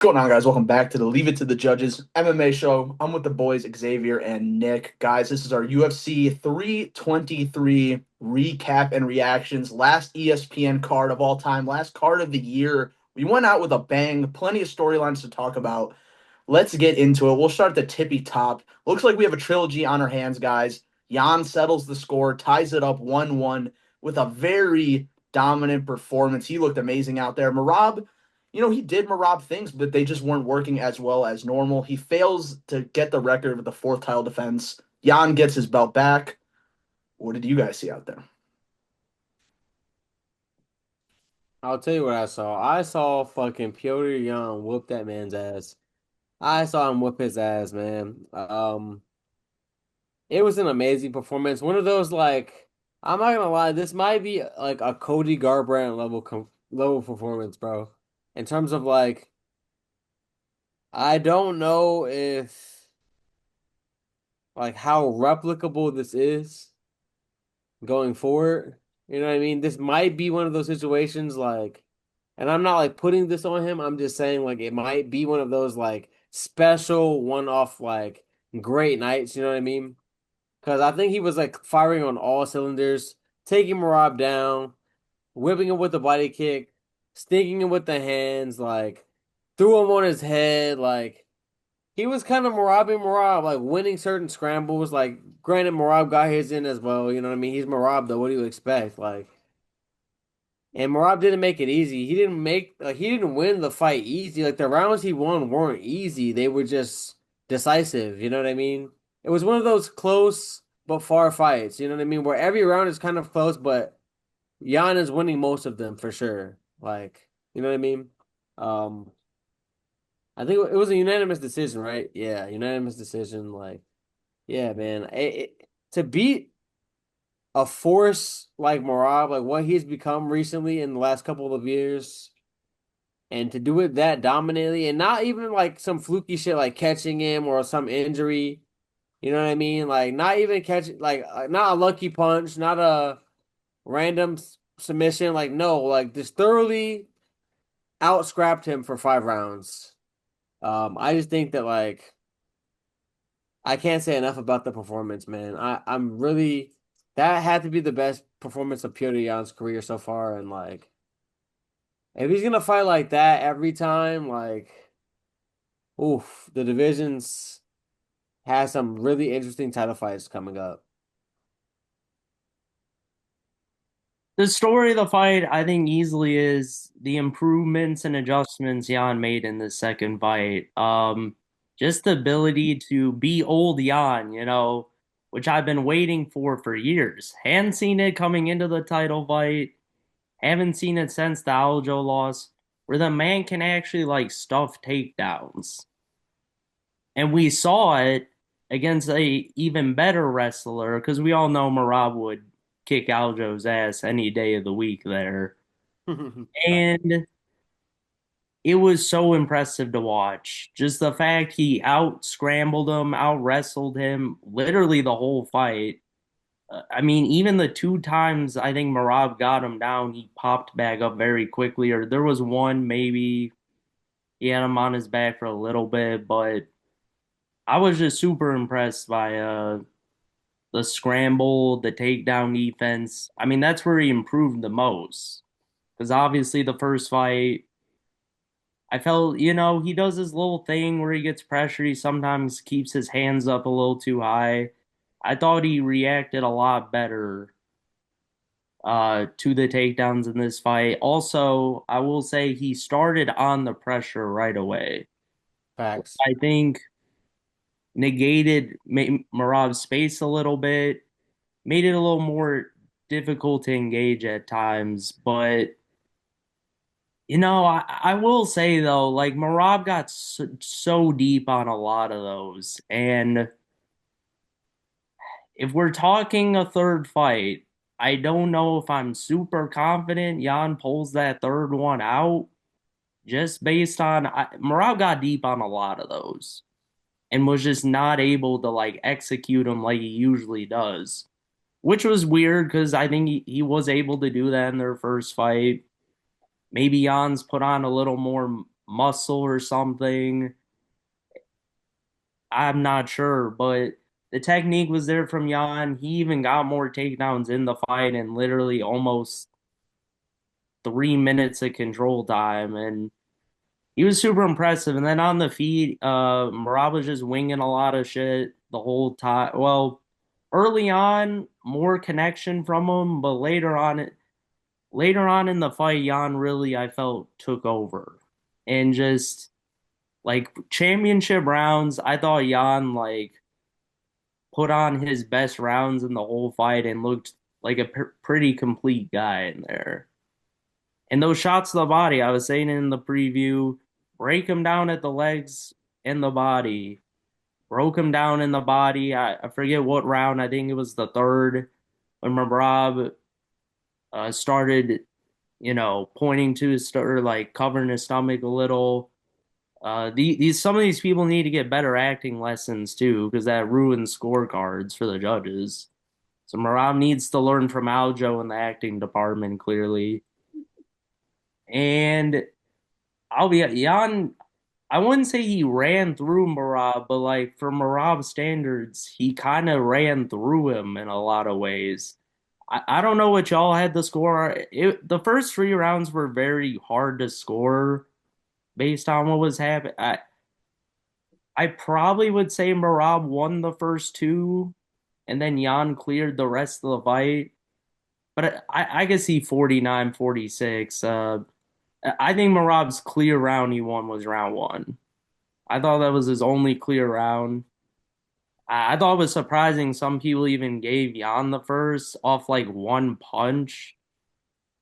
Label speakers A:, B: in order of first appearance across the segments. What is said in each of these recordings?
A: Going on, guys? Welcome back to the Leave It to the Judges MMA show. I'm with the boys, Xavier and Nick. Guys, this is our UFC 323 recap and reactions. Last ESPN card of all time, last card of the year. We went out with a bang, plenty of storylines to talk about. Let's get into it. We'll start at the tippy top. Looks like we have a trilogy on our hands, guys. Jan settles the score, ties it up 1-1 with a very dominant performance. He looked amazing out there. Merab, he did Merab things, but they just weren't working as well as normal. He fails to get the record with the fourth title defense. Jan gets his belt back. What did you guys see out there?
B: I'll tell you what I saw. I saw fucking Piotr Jan whoop that man's ass. I saw him whoop his ass, man. It was an amazing performance. One of those like I'm not gonna lie, this might be like a Cody Garbrandt level performance, bro. In terms of like, I don't know if like how replicable this is going forward. You know what I mean? This might be one of those situations like, and I'm not like putting this on him. I'm just saying like it might be one of those like special one-off like great nights, you know what I mean? Because I think he was like firing on all cylinders, taking Merab down, whipping him with the body kick, stinking him with the hands, like threw him on his head, like he was kind of Merab, like winning certain scrambles. Like, granted, Merab got his in as well. You know what I mean? He's Merab, though. What do you expect? Like, and Merab didn't make it easy. He didn't win the fight easy. Like the rounds he won weren't easy. They were just decisive. You know what I mean? It was one of those close but far fights. You know what I mean? Where every round is kind of close, but Jan is winning most of them for sure. Like, you know what I mean? Um, I think it was a unanimous decision, right? Yeah, unanimous decision. Like, yeah, man. To beat a force like Merab, like what he's become recently in the last couple of years, and to do it that dominantly, and not even like some fluky shit like catching him or some injury. You know what I mean? Like not even catch, like not a lucky punch, not a random submission. Like no, like just thoroughly out scrapped him for 5 rounds. I just think that like I can't say enough about the performance, man. I'm really, that had to be the best performance of Piotr Jan's career so far, and like if he's gonna fight like that every time, like oof, the divisions has some really interesting title fights coming up.
C: The story of the fight, I think, easily is the improvements and adjustments Jan made in the second fight. Just the ability to be old Jan, which I've been waiting for years. Hadn't seen it coming into the title fight. Haven't seen it since the Aljo loss, where the man can actually like stuff takedowns. And we saw it against a even better wrestler because we all know Merab would kick Aljo's ass any day of the week there. And it was so impressive to watch. Just the fact he out scrambled him, out wrestled him literally the whole fight. I mean, even the two times I think Merab got him down, he popped back up very quickly. Or there was one maybe he had him on his back for a little bit, but I was just super impressed by the scramble, the takedown defense. I mean, that's where he improved the most. Because obviously, the first fight, I felt, he does this little thing where he gets pressure. He sometimes keeps his hands up a little too high. I thought he reacted a lot better to the takedowns in this fight. Also, I will say he started on the pressure right away.
B: Facts.
C: I think negated Merab's space a little bit, made it a little more difficult to engage at times. But I will say though, like Merab got so deep on a lot of those, and if we're talking a third fight, I don't know if I'm super confident Jan pulls that third one out, just based on Merab got deep on a lot of those and was just not able to like execute them like he usually does, which was weird because I think he was able to do that in their first fight. Maybe Jan's put on a little more muscle or something. I'm not sure, but the technique was there from Jan. He even got more takedowns in the fight and literally almost 3 minutes of control time. And he was super impressive. And then on the feet, Merab was just winging a lot of shit the whole time. Well, early on, more connection from him, but later on in the fight, Jan really I felt took over. And just like championship rounds, I thought Jan like put on his best rounds in the whole fight and looked like a pretty complete guy in there. And those shots to the body, I was saying in the preview, break him down at the legs and the body. Broke him down in the body. I forget what round. I think it was the third when Merab started, pointing to his or like covering his stomach a little. These some of these people need to get better acting lessons too, because that ruins scorecards for the judges. So Merab needs to learn from Aljo in the acting department clearly. And I'll be Jan. I wouldn't say he ran through Merab, but like for Merab standards, he kind of ran through him in a lot of ways. I don't know what y'all had the score. The first 3 rounds were very hard to score based on what was happening. I probably would say Merab won the first two, and then Jan cleared the rest of the fight. But I could see 49-46. I think Merab's clear round he won was round one. I thought that was his only clear round. I thought it was surprising some people even gave Jan the first off like one punch.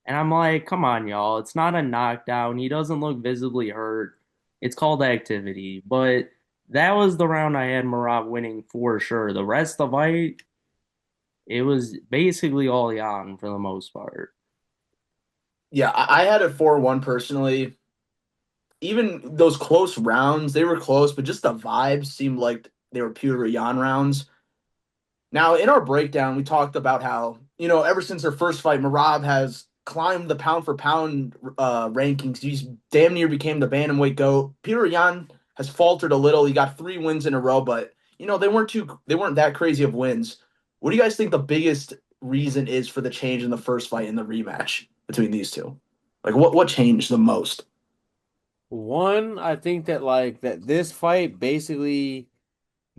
C: And I'm like, come on, y'all. It's not a knockdown. He doesn't look visibly hurt. It's called activity. But that was the round I had Merab winning for sure. The rest of the fight, it was basically all Jan for the most part.
A: Yeah, I had it 4-1 personally. Even those close rounds, they were close, but just the vibes seemed like they were pure Jan rounds. Now, in our breakdown, we talked about how, ever since their first fight, Merab has climbed the pound for pound rankings. He's damn near became the bantamweight GOAT. Peter Yan has faltered a little. He got 3 wins in a row, but they weren't that crazy of wins. What do you guys think the biggest reason is for the change in the first fight and the rematch between these two? Like what changed the most?
B: One, I think that like that this fight basically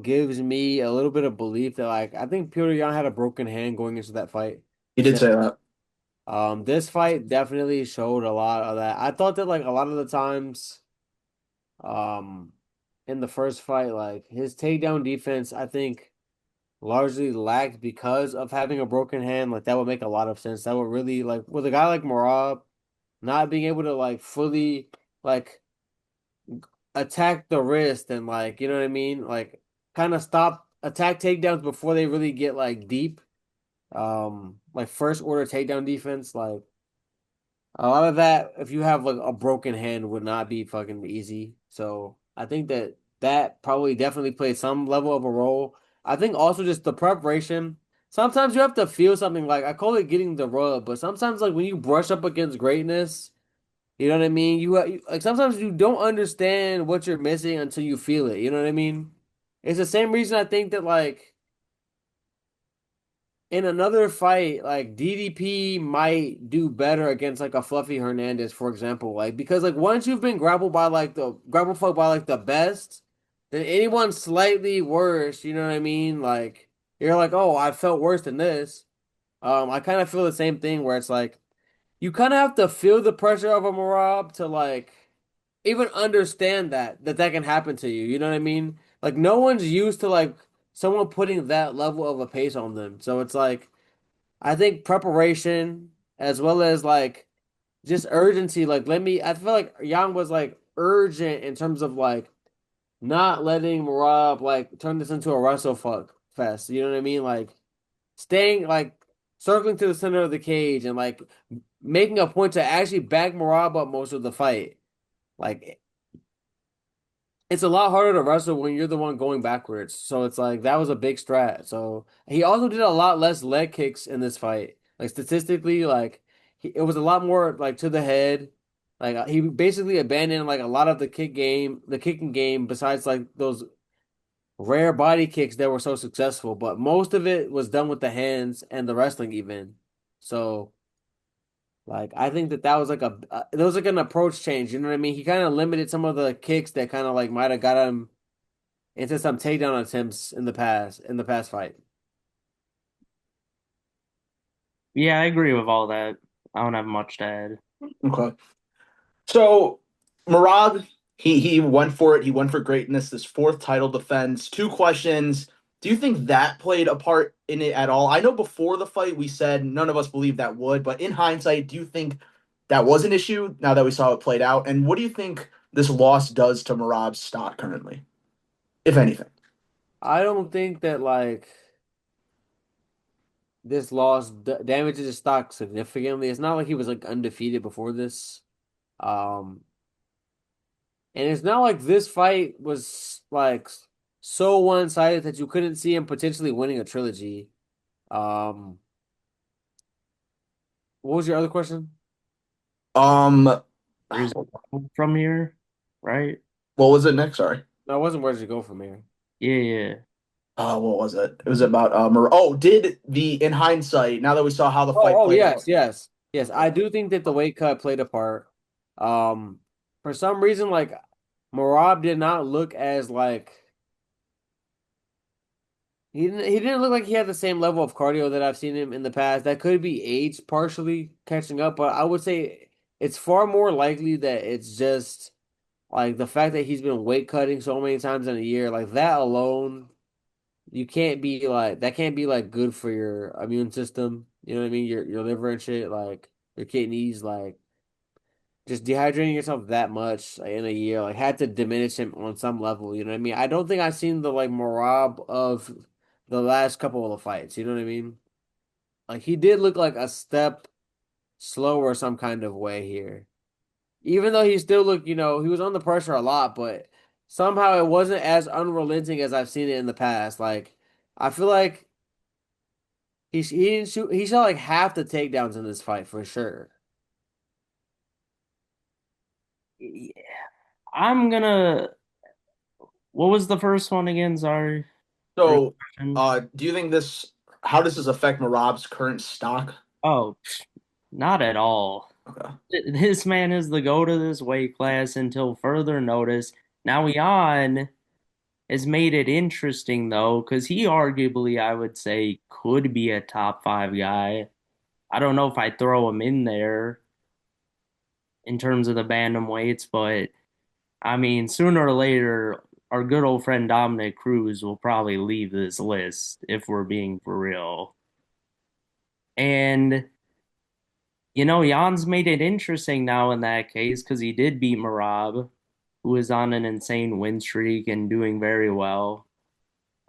B: gives me a little bit of belief that like I think Petr Yan had a broken hand going into that fight.
A: He did say that.
B: This fight definitely showed a lot of that. I thought that like a lot of the times, um, in the first fight, like his takedown defense, I think largely lacked because of having a broken hand. Like that would make a lot of sense. That would really like with a guy like Merab not being able to like fully like attack the wrist and like you know what I mean, like kind of stop attack takedowns before they really get like deep. Like first order takedown defense, like a lot of that, if you have like a broken hand, would not be fucking easy. So I think that that probably definitely played some level of a role. I think also just the preparation. Sometimes you have to feel something like I call it getting the rub, but sometimes like when you brush up against greatness, you know what I mean? Like sometimes you don't understand what you're missing until you feel it. You know what I mean? It's the same reason I think that like in another fight, like DDP might do better against like a Fluffy Hernandez, for example. Like because like once you've been grappled fucked by like the best, then anyone slightly worse, you know what I mean? Like you're like, oh, I felt worse than this. I kind of feel the same thing where it's like you kind of have to feel the pressure of a Marab to like even understand that can happen to you. You know what I mean? Like no one's used to like someone putting that level of a pace on them. So it's like I think preparation as well as like just urgency. Like I feel like Yang was like urgent in terms of like not letting Marab like turn this into a wrestle fuck fest. You know what I mean? Like staying like circling to the center of the cage and like making a point to actually back Marab up most of the fight. Like it's a lot harder to wrestle when you're the one going backwards. So it's like that was a big strat. So he also did a lot less leg kicks in this fight. Like statistically, like it was a lot more like to the head. Like he basically abandoned like a lot of the kicking game, besides like those rare body kicks that were so successful. But most of it was done with the hands and the wrestling even. So like I think that was like there was like an approach change. You know what I mean? He kind of limited some of the kicks that kind of like might have got him into some takedown attempts in the past fight.
C: Yeah, I agree with all that. I don't have much to add.
A: Okay. So Merab, he went for it. He went for greatness. This fourth title defense. Two questions. Do you think that played a part in it at all? I know before the fight we said none of us believed that would, but in hindsight, do you think that was an issue now that we saw it played out? And what do you think this loss does to Merab's stock currently, if anything?
B: I don't think that like this loss damages his stock significantly. It's not like he was like undefeated before this. Um, and it's not like this fight was like so one-sided that you couldn't see him potentially winning a trilogy. Um, what was your other question?
A: Um,
C: Where's from here, right?
A: what was it next? Sorry.
B: No, it wasn't where did you go from here?
C: Yeah, yeah.
A: What was it? It was about did the in hindsight, now that we saw how the fight
B: Oh,
A: played out.
B: yes, yes, yes. I do think that the weight cut played a part. Um, for some reason, like Merab did not look as like he didn't look like he had the same level of cardio that I've seen him in the past. That could be age partially catching up, but I would say it's far more likely that it's just like the fact that he's been weight cutting so many times in a year, like that alone, you can't be like that can't be like good for your immune system. You know what I mean? Your liver and shit, like your kidneys, like just dehydrating yourself that much like, in a year, like had to diminish him on some level. You know what I mean? I don't think I've seen the like Marab of the last couple of the fights. You know what I mean? Like he did look like a step slower some kind of way here. Even though he still looked, he was under pressure a lot, but somehow it wasn't as unrelenting as I've seen it in the past. Like I feel like he didn't shoot he shot like half the takedowns in this fight for sure.
C: Yeah. I'm gonna. What was the first one again? Sorry. First
A: So,
C: question.
A: do you think how does this affect Merab's current stock?
C: Oh, not at all.
A: Okay.
C: This man is the go to this weight class until further notice. Now Jan has made it interesting though, because he arguably, I would say, could be a top five guy. I don't know if I throw him in there in terms of the bantamweights, but I mean, sooner or later, our good old friend Dominic Cruz will probably leave this list if we're being for real. And Jan's made it interesting now in that case because he did beat Merab, who is on an insane win streak and doing very well.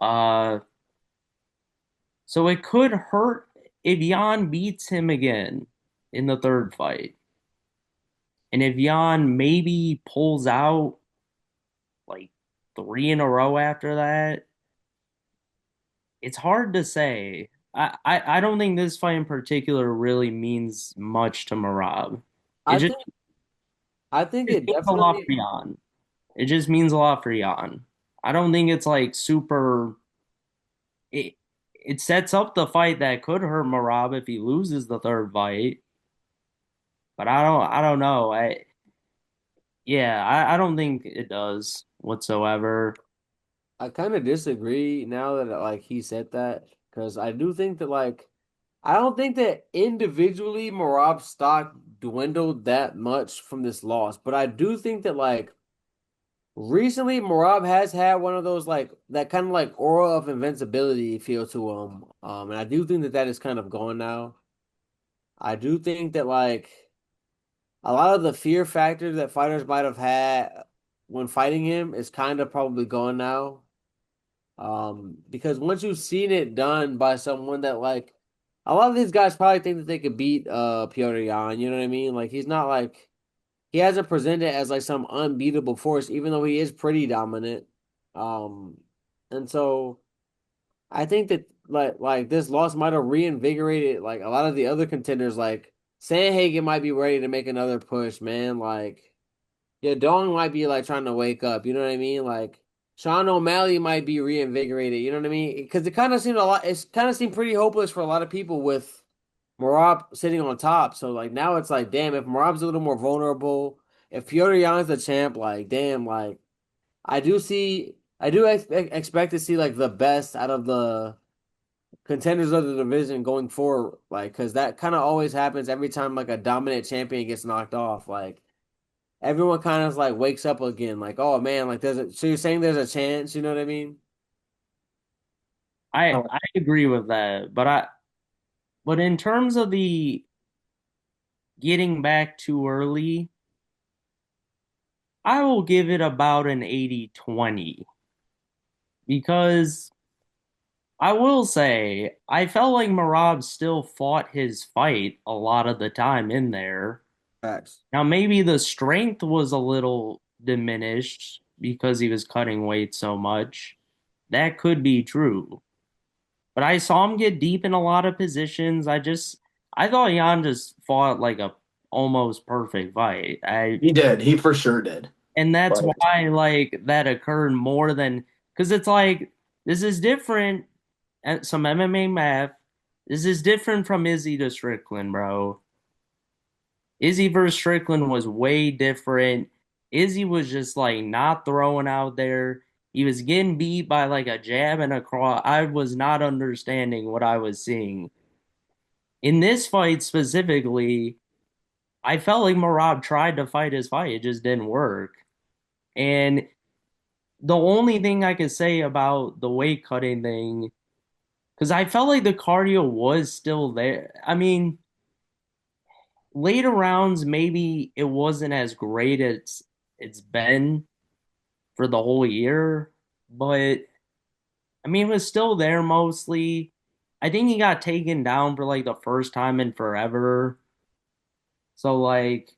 C: Uh, so it could hurt if Jan beats him again in the third fight. And if Jan maybe pulls out like three in a row after that, it's hard to say. I don't think this fight in particular really means much to Merab. It
B: I
C: just,
B: think I think
C: it
B: it
C: means a lot for
B: definitely
C: Jan. It just means a lot for Jan. I don't think it's like super. It it sets up the fight that could hurt Merab if he loses the third fight. But I don't know. I don't think it does whatsoever.
B: I kind of disagree now that like he said that because I do think that like I don't think that individually Marab's stock dwindled that much from this loss, but I do think that like recently Marab has had one of those like that kind of like aura of invincibility feel to him, and I do think that is kind of gone now. I do think that like a lot of the fear factor that fighters might have had when fighting him is kind of probably gone now. Because once you've seen it done by someone that like a lot of these guys probably think that they could beat Piotr Yan, you know what I mean? Like he's not like he hasn't presented as like some unbeatable force, even though he is pretty dominant. Um, and so I think that like this loss might have reinvigorated like a lot of the other contenders like Sanhagen might be ready to make another push, man. Like, yeah, Dong might be like trying to wake up. You know what I mean? Like, Sean O'Malley might be reinvigorated. You know what I mean? Because it kind of seemed a lot. It's kind of seemed pretty hopeless for a lot of people with Merab sitting on top. So like now it's like, damn, if Merab's a little more vulnerable, if Piotr Jan's the champ, like, damn, like I do expect to see like the best out of the contenders of the division going forward, like, because that kind of always happens every time like a dominant champion gets knocked off. Like everyone kind of like wakes up again, like, oh man, like so you're saying there's a chance, you know what I mean?
C: I agree with that, but in terms of the getting back too early, I will give it about an 80-20 because I will say I felt like Marab still fought his fight a lot of the time in there.
B: Facts.
C: Now maybe the strength was a little diminished because he was cutting weight so much. That could be true. But I saw him get deep in a lot of positions. I thought Jan just fought like a almost perfect fight. I
A: He did. He for sure did.
C: And that's
A: But
C: why like that occurred more than because it's like this is different at some MMA math. This is different from Izzy to Strickland, bro. Izzy versus Strickland was way different. Izzy was just like not throwing out there. He was getting beat by like a jab and a cross. I was not understanding what I was seeing. In this fight specifically, I felt like Marab tried to fight his fight. It just didn't work. And the only thing I could say about the weight cutting thing, because I felt like the cardio was still there. I mean, later rounds, maybe it wasn't as great as it's been for the whole year, but I mean, it was still there mostly. I think he got taken down for like the first time in forever. So, like,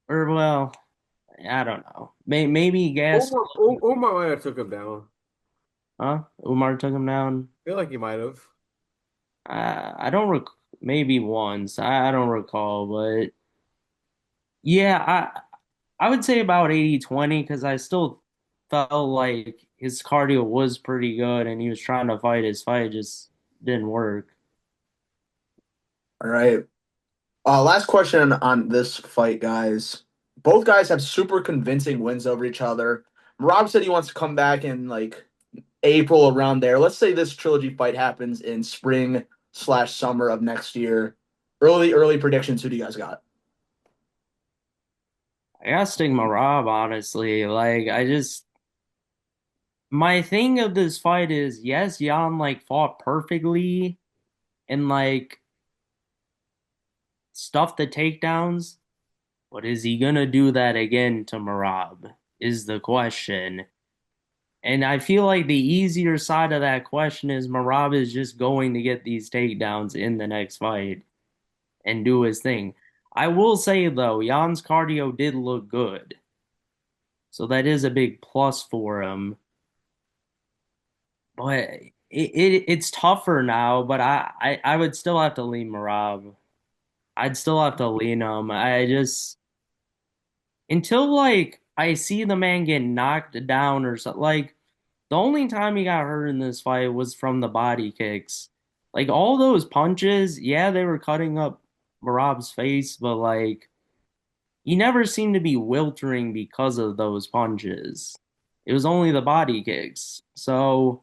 C: or well, I don't know. Maybe he gassed.
B: Omar might have took him down.
C: Huh? Umar took him down.
B: I feel like he might have.
C: I don't maybe once. I don't recall, but yeah, I would say about 80-20 because I still felt like his cardio was pretty good and he was trying to fight his fight, it just didn't work.
A: all right. Last question on this fight, guys. Both guys have super convincing wins over each other. Rob said he wants to come back in like April around there. Let's say this trilogy fight happens in spring/summer of next year. Early predictions. Who do you guys got?
C: I gotta stick Merab, honestly. Like my thing of this fight is yes, Jan like fought perfectly and like stuffed the takedowns, but is he gonna do that again to Merab? Is the question. And I feel like the easier side of that question is Merab is just going to get these takedowns in the next fight and do his thing. I will say though, Jan's cardio did look good. So that is a big plus for him. But it's tougher now, but I would still have to lean Merab. I'd still have to lean him. I just until like I see the man get knocked down or something. Like the only time he got hurt in this fight was from the body kicks. Like all those punches, yeah, they were cutting up Marab's face, but like he never seemed to be wiltering because of those punches. It was only the body kicks. So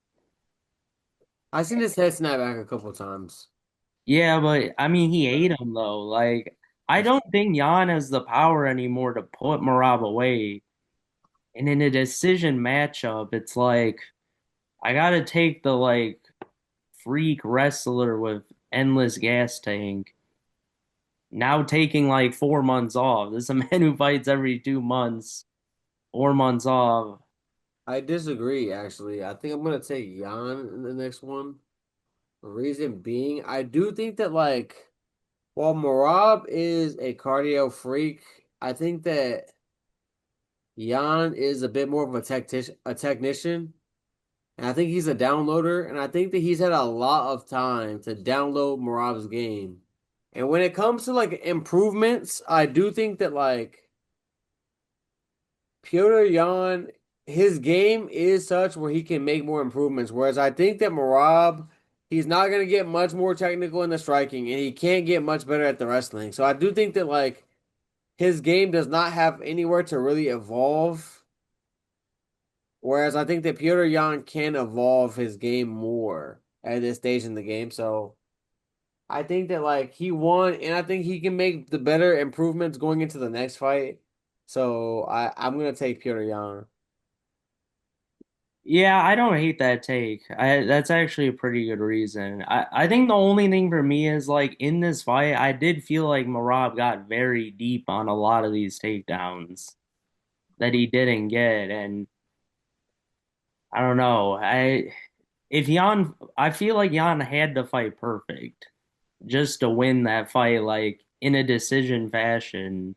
B: I seen his head snap back a couple times.
C: yeah, but I mean he ate him though. Like I don't think Jan has the power anymore to put Marab away. And in a decision matchup, it's like I gotta take the like freak wrestler with endless gas tank. Now taking like 4 months off. This is a man who fights every 2 months, 4 months off.
B: I disagree, actually. I think I'm gonna take Jan in the next one. The reason being, I do think that like while Merab is a cardio freak, I think that Jan is a bit more of a technician. And I think he's a downloader, and I think that he's had a lot of time to download Merab's game. And when it comes to like improvements, I do think that like Piotr Jan, his game is such where he can make more improvements. Whereas I think that Merab, he's not gonna get much more technical in the striking, and he can't get much better at the wrestling. So I do think that like his game does not have anywhere to really evolve. Whereas I think that Piotr Jan can evolve his game more at this stage in the game. So I think that like he won, and I think he can make the better improvements going into the next fight. So I'm gonna take Piotr Jan.
C: Yeah, I don't hate that take. That's actually a pretty good reason. I think the only thing for me is like in this fight, I did feel like Marab got very deep on a lot of these takedowns that he didn't get, and I don't know. I feel like Jan had to fight perfect just to win that fight, like in a decision fashion.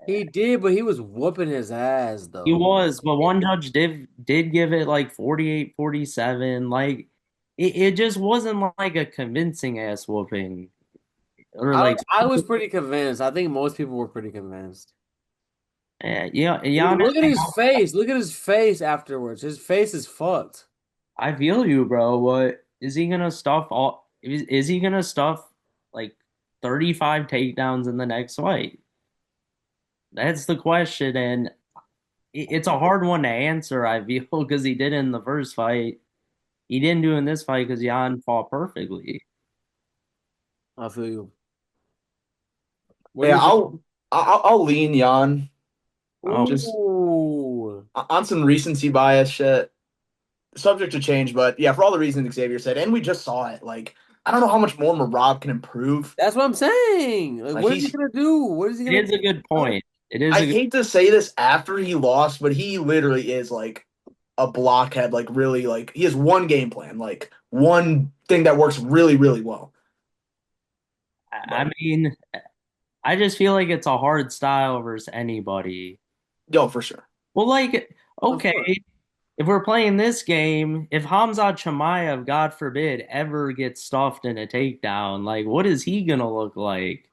B: He did, but he was whooping his ass
C: He
B: though.
C: was, but one judge did give it like 48-47. Like it just wasn't like a convincing ass whooping. Or like
B: I was pretty convinced. I think most people were pretty convinced.
C: yeah,
B: Dude,
C: Giannis,
B: look at his face. Look at his face afterwards. His face is fucked.
C: I feel you, bro. What is he gonna stuff all is he gonna stuff like 35 takedowns in the next fight? That's the question, and it's a hard one to answer, I feel, because he did in the first fight. He didn't do in this fight because Jan fought perfectly.
B: I feel you. What do
A: Yeah,
B: you think?
A: I'll lean Jan.
C: Oh,
A: Just
B: Ooh.
A: on some recency bias shit. Subject to change, but yeah, for all the reasons Xavier said, and we just saw it. Like, I don't know how much more Merab can improve.
B: That's what I'm saying. Like,
A: Like
B: what is he gonna do? What is he
C: it
B: gonna
C: is a good
B: do?
C: point. It is
A: I
C: a good.
A: hate to say this after he lost, but he literally is like a blockhead. Like, really, like he has one game plan, like one thing that works really, really well.
C: I
A: But
C: mean, I just feel like it's a hard style versus anybody.
A: yo, for sure.
C: Well, like,
B: Of course.
C: okay, if we're playing this game, if Hamzat Chimaev, God forbid, ever gets stuffed in a takedown, like, what is he gonna look like?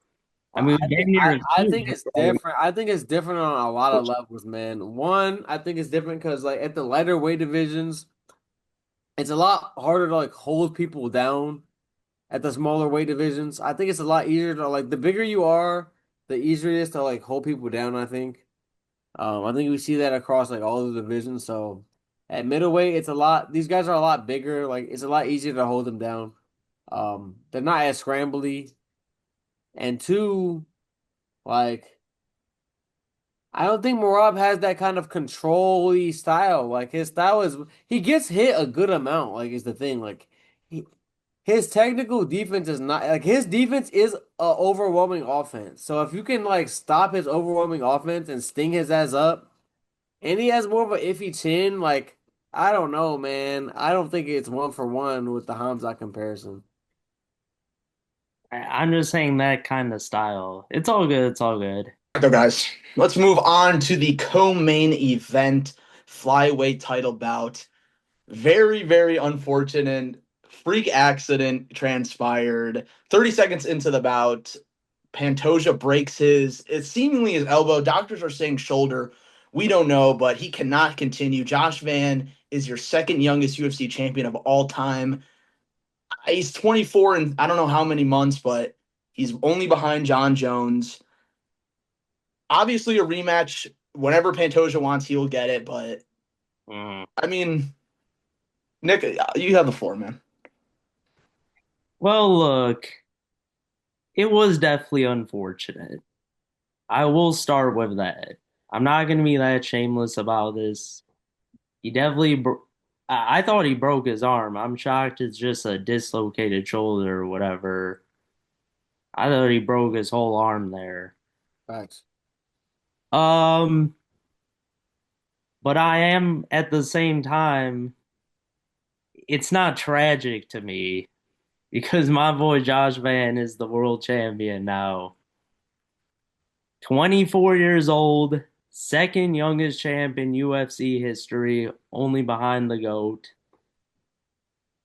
C: I
B: Well,
C: mean, we damn near
B: I
C: seen
B: think
C: it,
B: it's
C: bro.
B: different. I think it's different on a lot of levels, man. One, I think it's different because like at the lighter weight divisions, it's a lot harder to like hold people down at the smaller weight divisions. I think it's a lot easier to like the bigger you are, the easier it is to like hold people down, I think. I think we see that across like all the divisions. So at middleweight, it's a lot. These guys are a lot bigger. Like it's a lot easier to hold them down. They're not as scrambly. And two, like I don't think Merab has that kind of control-y style. Like his style is he gets hit a good amount. Like is the thing. Like he, his technical defense is not like his defense is a overwhelming offense. So if you can like stop his overwhelming offense and sting his ass up. And he has more of an iffy chin. Like, I don't know, man. I don't think it's one for one with the Hamza comparison.
C: I'm just saying that kind of style. It's all good. It's all good.
A: So, guys, let's move on to the co-main event flyweight title bout. Very, very unfortunate freak accident transpired. 30 seconds into the bout, Pantoja breaks it's seemingly his elbow. Doctors are saying shoulder. We don't know, but he cannot continue. Josh Van is your second youngest UFC champion of all time. He's 24 and I don't know how many months, but he's only behind John Jones. Obviously, a rematch. Whenever Pantoja wants, he'll get it. But
C: Mm.
A: I mean, Nick, you have the floor, man.
C: Well, look, it was definitely unfortunate. I will start with that. I'm not going to be that shameless about this. He definitely, I thought he broke his arm. I'm shocked it's just a dislocated shoulder or whatever. I thought he broke his whole arm there.
B: Facts.
C: Um, but I am at the same time, it's not tragic to me because my boy Josh Van is the world champion now. 24 years old, second youngest champ in UFC history, only behind the GOAT.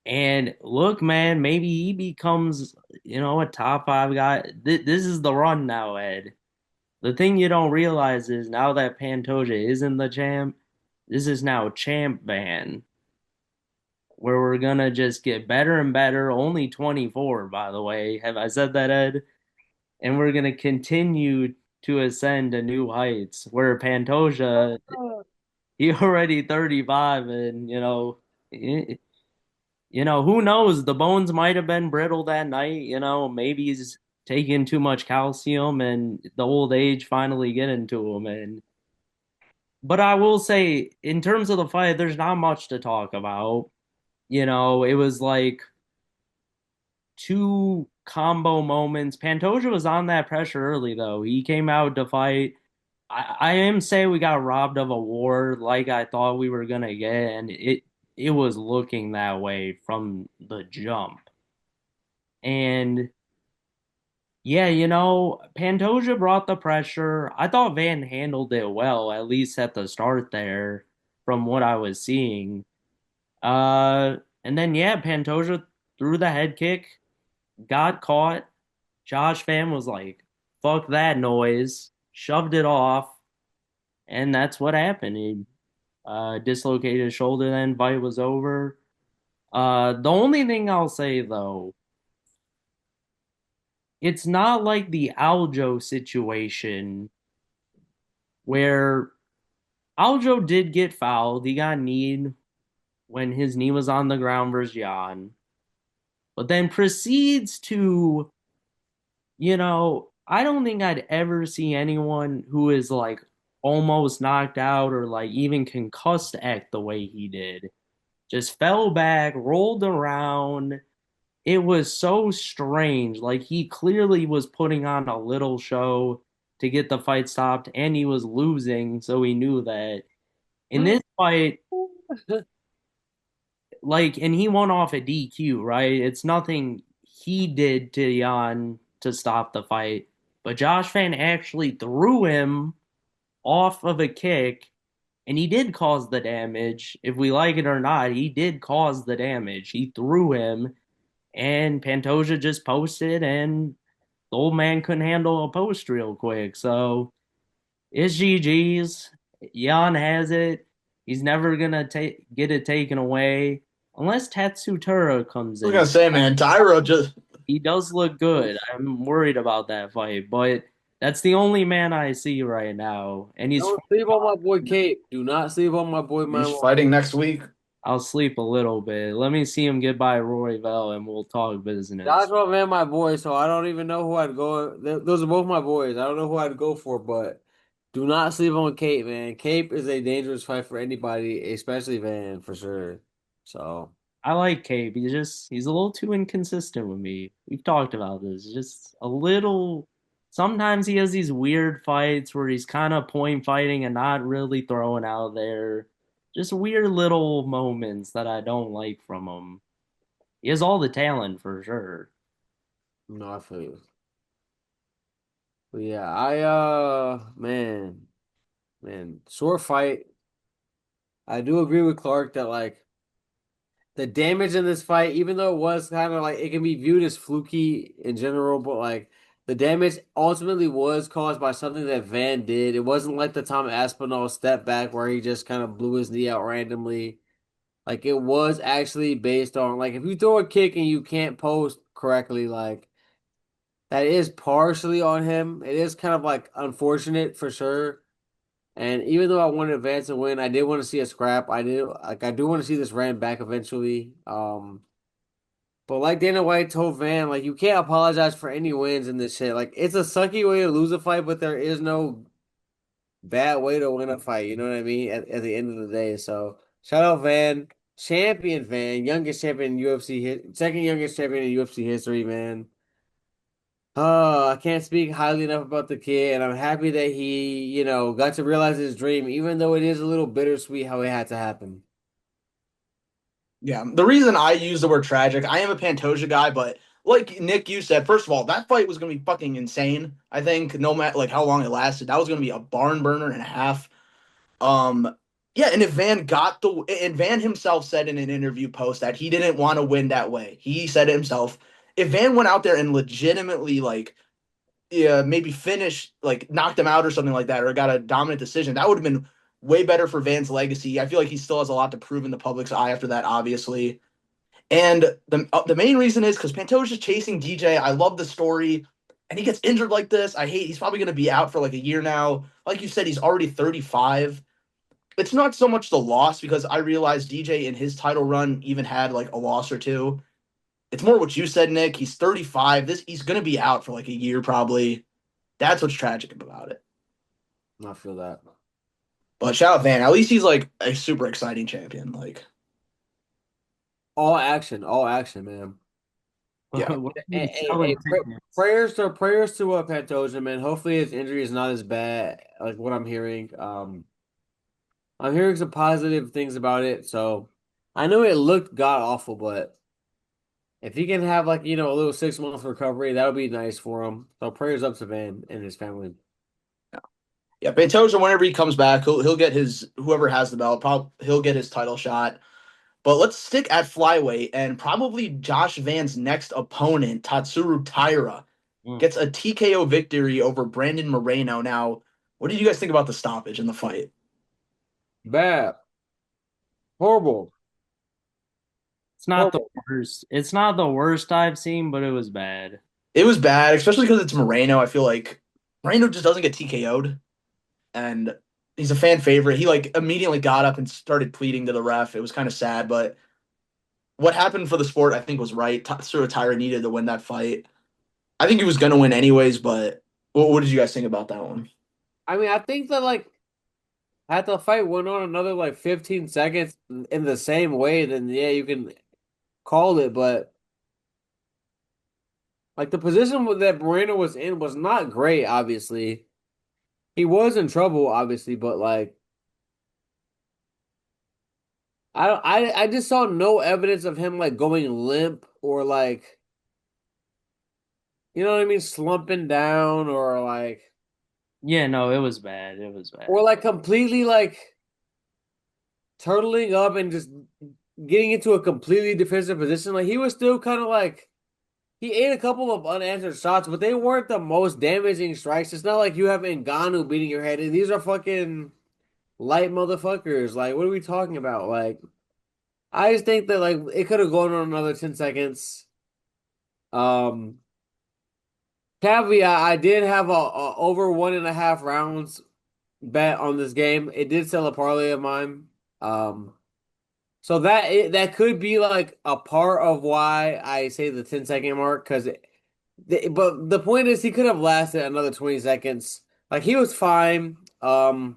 C: And look, man, maybe he becomes, a top five guy. This is the run now, Ed. The thing you don't realize is now that Pantoja isn't the champ, this is now champ ban, where we're gonna just get better and better. Only 24, by the way. Have I said that, Ed? And we're gonna continue to ascend to new heights. Where Pantoja, he already 35, and who knows? The bones might have been brittle that night. Maybe he's taking too much calcium, and the old age finally getting to him. But I will say, in terms of the fight, there's not much to talk about. It was like two combo moments. Pantoja was on that pressure early, though. He came out to fight. I am saying we got robbed of a war like I thought we were gonna get, and it was looking that way from the jump. And yeah, Pantoja brought the pressure. I thought Van handled it well, at least at the start there, from what I was seeing. And then yeah, Pantoja threw the head kick, got caught. Josh Fan was like, "Fuck that noise," shoved it off, and that's what happened. He dislocated his shoulder. Then fight was over. The only thing I'll say though, it's not like the Aljo situation where Aljo did get fouled. He got kneed when his knee was on the ground versus Jan, but then proceeds to, I don't think I'd ever see anyone who is like almost knocked out or like even concussed act the way he did. Just fell back, rolled around. It was so strange. Like he clearly was putting on a little show to get the fight stopped, and he was losing, so he knew that. In this fight, like, and he won off a DQ, right? It's nothing he did to Jan to stop the fight, but Josh Fan actually threw him off of a kick, and he did cause the damage. If we like it or not, he did cause the damage. He threw him, and Pantoja just posted, and the old man couldn't handle a post real quick. So it's GG's. Jan has it. He's never gonna get it taken away unless Tatsutura comes
A: I was
C: in.
A: gonna say, man, Tyro just
C: He does look good. I'm worried about that fight, but that's the only man I see right now, and he's.
B: Don't sleep on my boy Cape. Do not sleep on my boy
A: he's
B: Manuel.
A: fighting next week.
C: I'll sleep a little bit. Let me see him get by Royval, and we'll talk business.
B: Joshua man, my boy. So I don't even know who I'd go. Those are both my boys. I don't know who I'd go for, but do not sleep on Cape, man. Cape is a dangerous fight for anybody, especially Van for sure. So
C: I like Cape. He's a little too inconsistent with me. We've talked about this. Just a little. Sometimes he has these weird fights where he's kind of point fighting and not really throwing out there. Just weird little moments that I don't like from him. He has all the talent for sure.
B: no, I feel you. But yeah, man, short fight. I do agree with Clark that like the damage in this fight, even though it was kind of like it can be viewed as fluky in general, but like the damage ultimately was caused by something that Van did. It wasn't like the Tom Aspinall step back where he just kind of blew his knee out randomly. Like it was actually based on like if you throw a kick and you can't post correctly, like that is partially on him. It is kind of like unfortunate for sure. And even though I wanted Vance to win, I did want to see a scrap. I do want to see this ran back eventually. But like Dana White told Van, like you can't apologize for any wins in this shit. Like it's a sucky way to lose a fight, but there is no bad way to win a fight. You know what I mean? At the end of the day. So shout out Van, champion Van, youngest champion in UFC second youngest champion in UFC history, man. Oh, I can't speak highly enough about the kid, and I'm happy that he, got to realize his dream, even though it is a little bittersweet how it had to happen.
A: Yeah, the reason I use the word tragic, I am a Pantoja guy, but like Nick, you said, first of all, that fight was gonna be fucking insane. I think no matter like how long it lasted, that was gonna be a barn burner and a half. Um, Yeah, and if Van got the and Van himself said in an interview post that he didn't want to win that way. He said it himself. If Van went out there and legitimately like yeah, maybe finish like knocked him out or something like that, or got a dominant decision, that would have been way better for Van's legacy. I feel like he still has a lot to prove in the public's eye after that, obviously. And the main reason is because Pantoja's just chasing DJ. I love the story, and he gets injured like this. I hate. He's probably going to be out for like a year now. Like you said, he's already 35. It's not so much the loss because I realized DJ in his title run even had like a loss or two. It's more what you said, Nick. He's 35. He's going to be out for like a year probably. That's what's tragic about it.
B: I feel that.
A: But shout out Van. At least he's like a super exciting champion. Like,
B: All action, man.
A: yeah.
C: What are you
B: Hey,
C: selling tickets?
B: prayers to Pantoja, man. Hopefully his injury is not as bad, like what I'm hearing. I'm hearing some positive things about it, so I know it looked god awful, but if he can have like, a little 6 month recovery, that would be nice for him. So prayers up to Van and his family.
A: Yeah, Pantoja, whenever he comes back, he'll get his whoever has the belt, probably he'll get his title shot. But let's stick at flyweight and probably Josh Van's next opponent, Tatsuro Taira,
C: Mm.
A: gets a TKO victory over Brandon Moreno. Now, what did you guys think about the stoppage in the fight?
B: Bad. Horrible.
C: It's not the
B: Horrible.
C: worst. It's not the worst I've seen, but it was bad.
A: It was bad, especially because it's Moreno. I feel like Moreno just doesn't get TKO'd, and he's a fan favorite. He like immediately got up and started pleading to the ref. It was kind of sad, but what happened for the sport, I think, was right. Tatsuro Taira needed to win that fight. I think he was going to win anyways, but what did you guys think about that one?
B: I mean, I think that like had the fight went on another like 15 seconds in the same way, then yeah, you can call it, but like the position that Moreno was in was not great, obviously. He was in trouble, obviously, but like I just saw no evidence of him like going limp or like you know what I mean, slumping down
C: Yeah, no, it was bad. It was
B: or
C: bad.
B: like completely like turtling up and just getting into a completely defensive position. Like he was still kind of like he ate a couple of unanswered shots, but they weren't the most damaging strikes. It's not like you have Ngannou beating your head. These are fucking light motherfuckers. Like, what are we talking about? Like, I just think that like it could have gone on another 10 seconds. Um, Caveat, I did have a over 1.5 rounds bet on this game. It did sell a parlay of mine. Um, so that could be like a part of why I say the 10-second mark because but the point is he could have lasted another 20 seconds. Like he was fine. I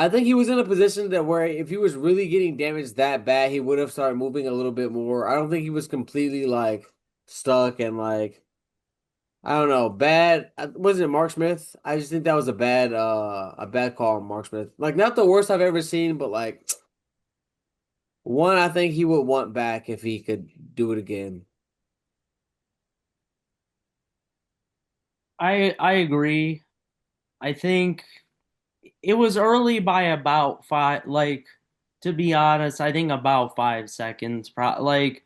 B: think he was in a position that where if he was really getting damaged that bad, he would have started moving a little bit more. I don't think he was completely like stuck and like I don't know, bad. Was it Mark Smith? I just think that was a bad call on Mark Smith. Like not the worst I've ever seen, but like one I think he would want back if he could do it again.
C: I agree. I think it was early by about five, like, to be honest, I think about 5 seconds. Like,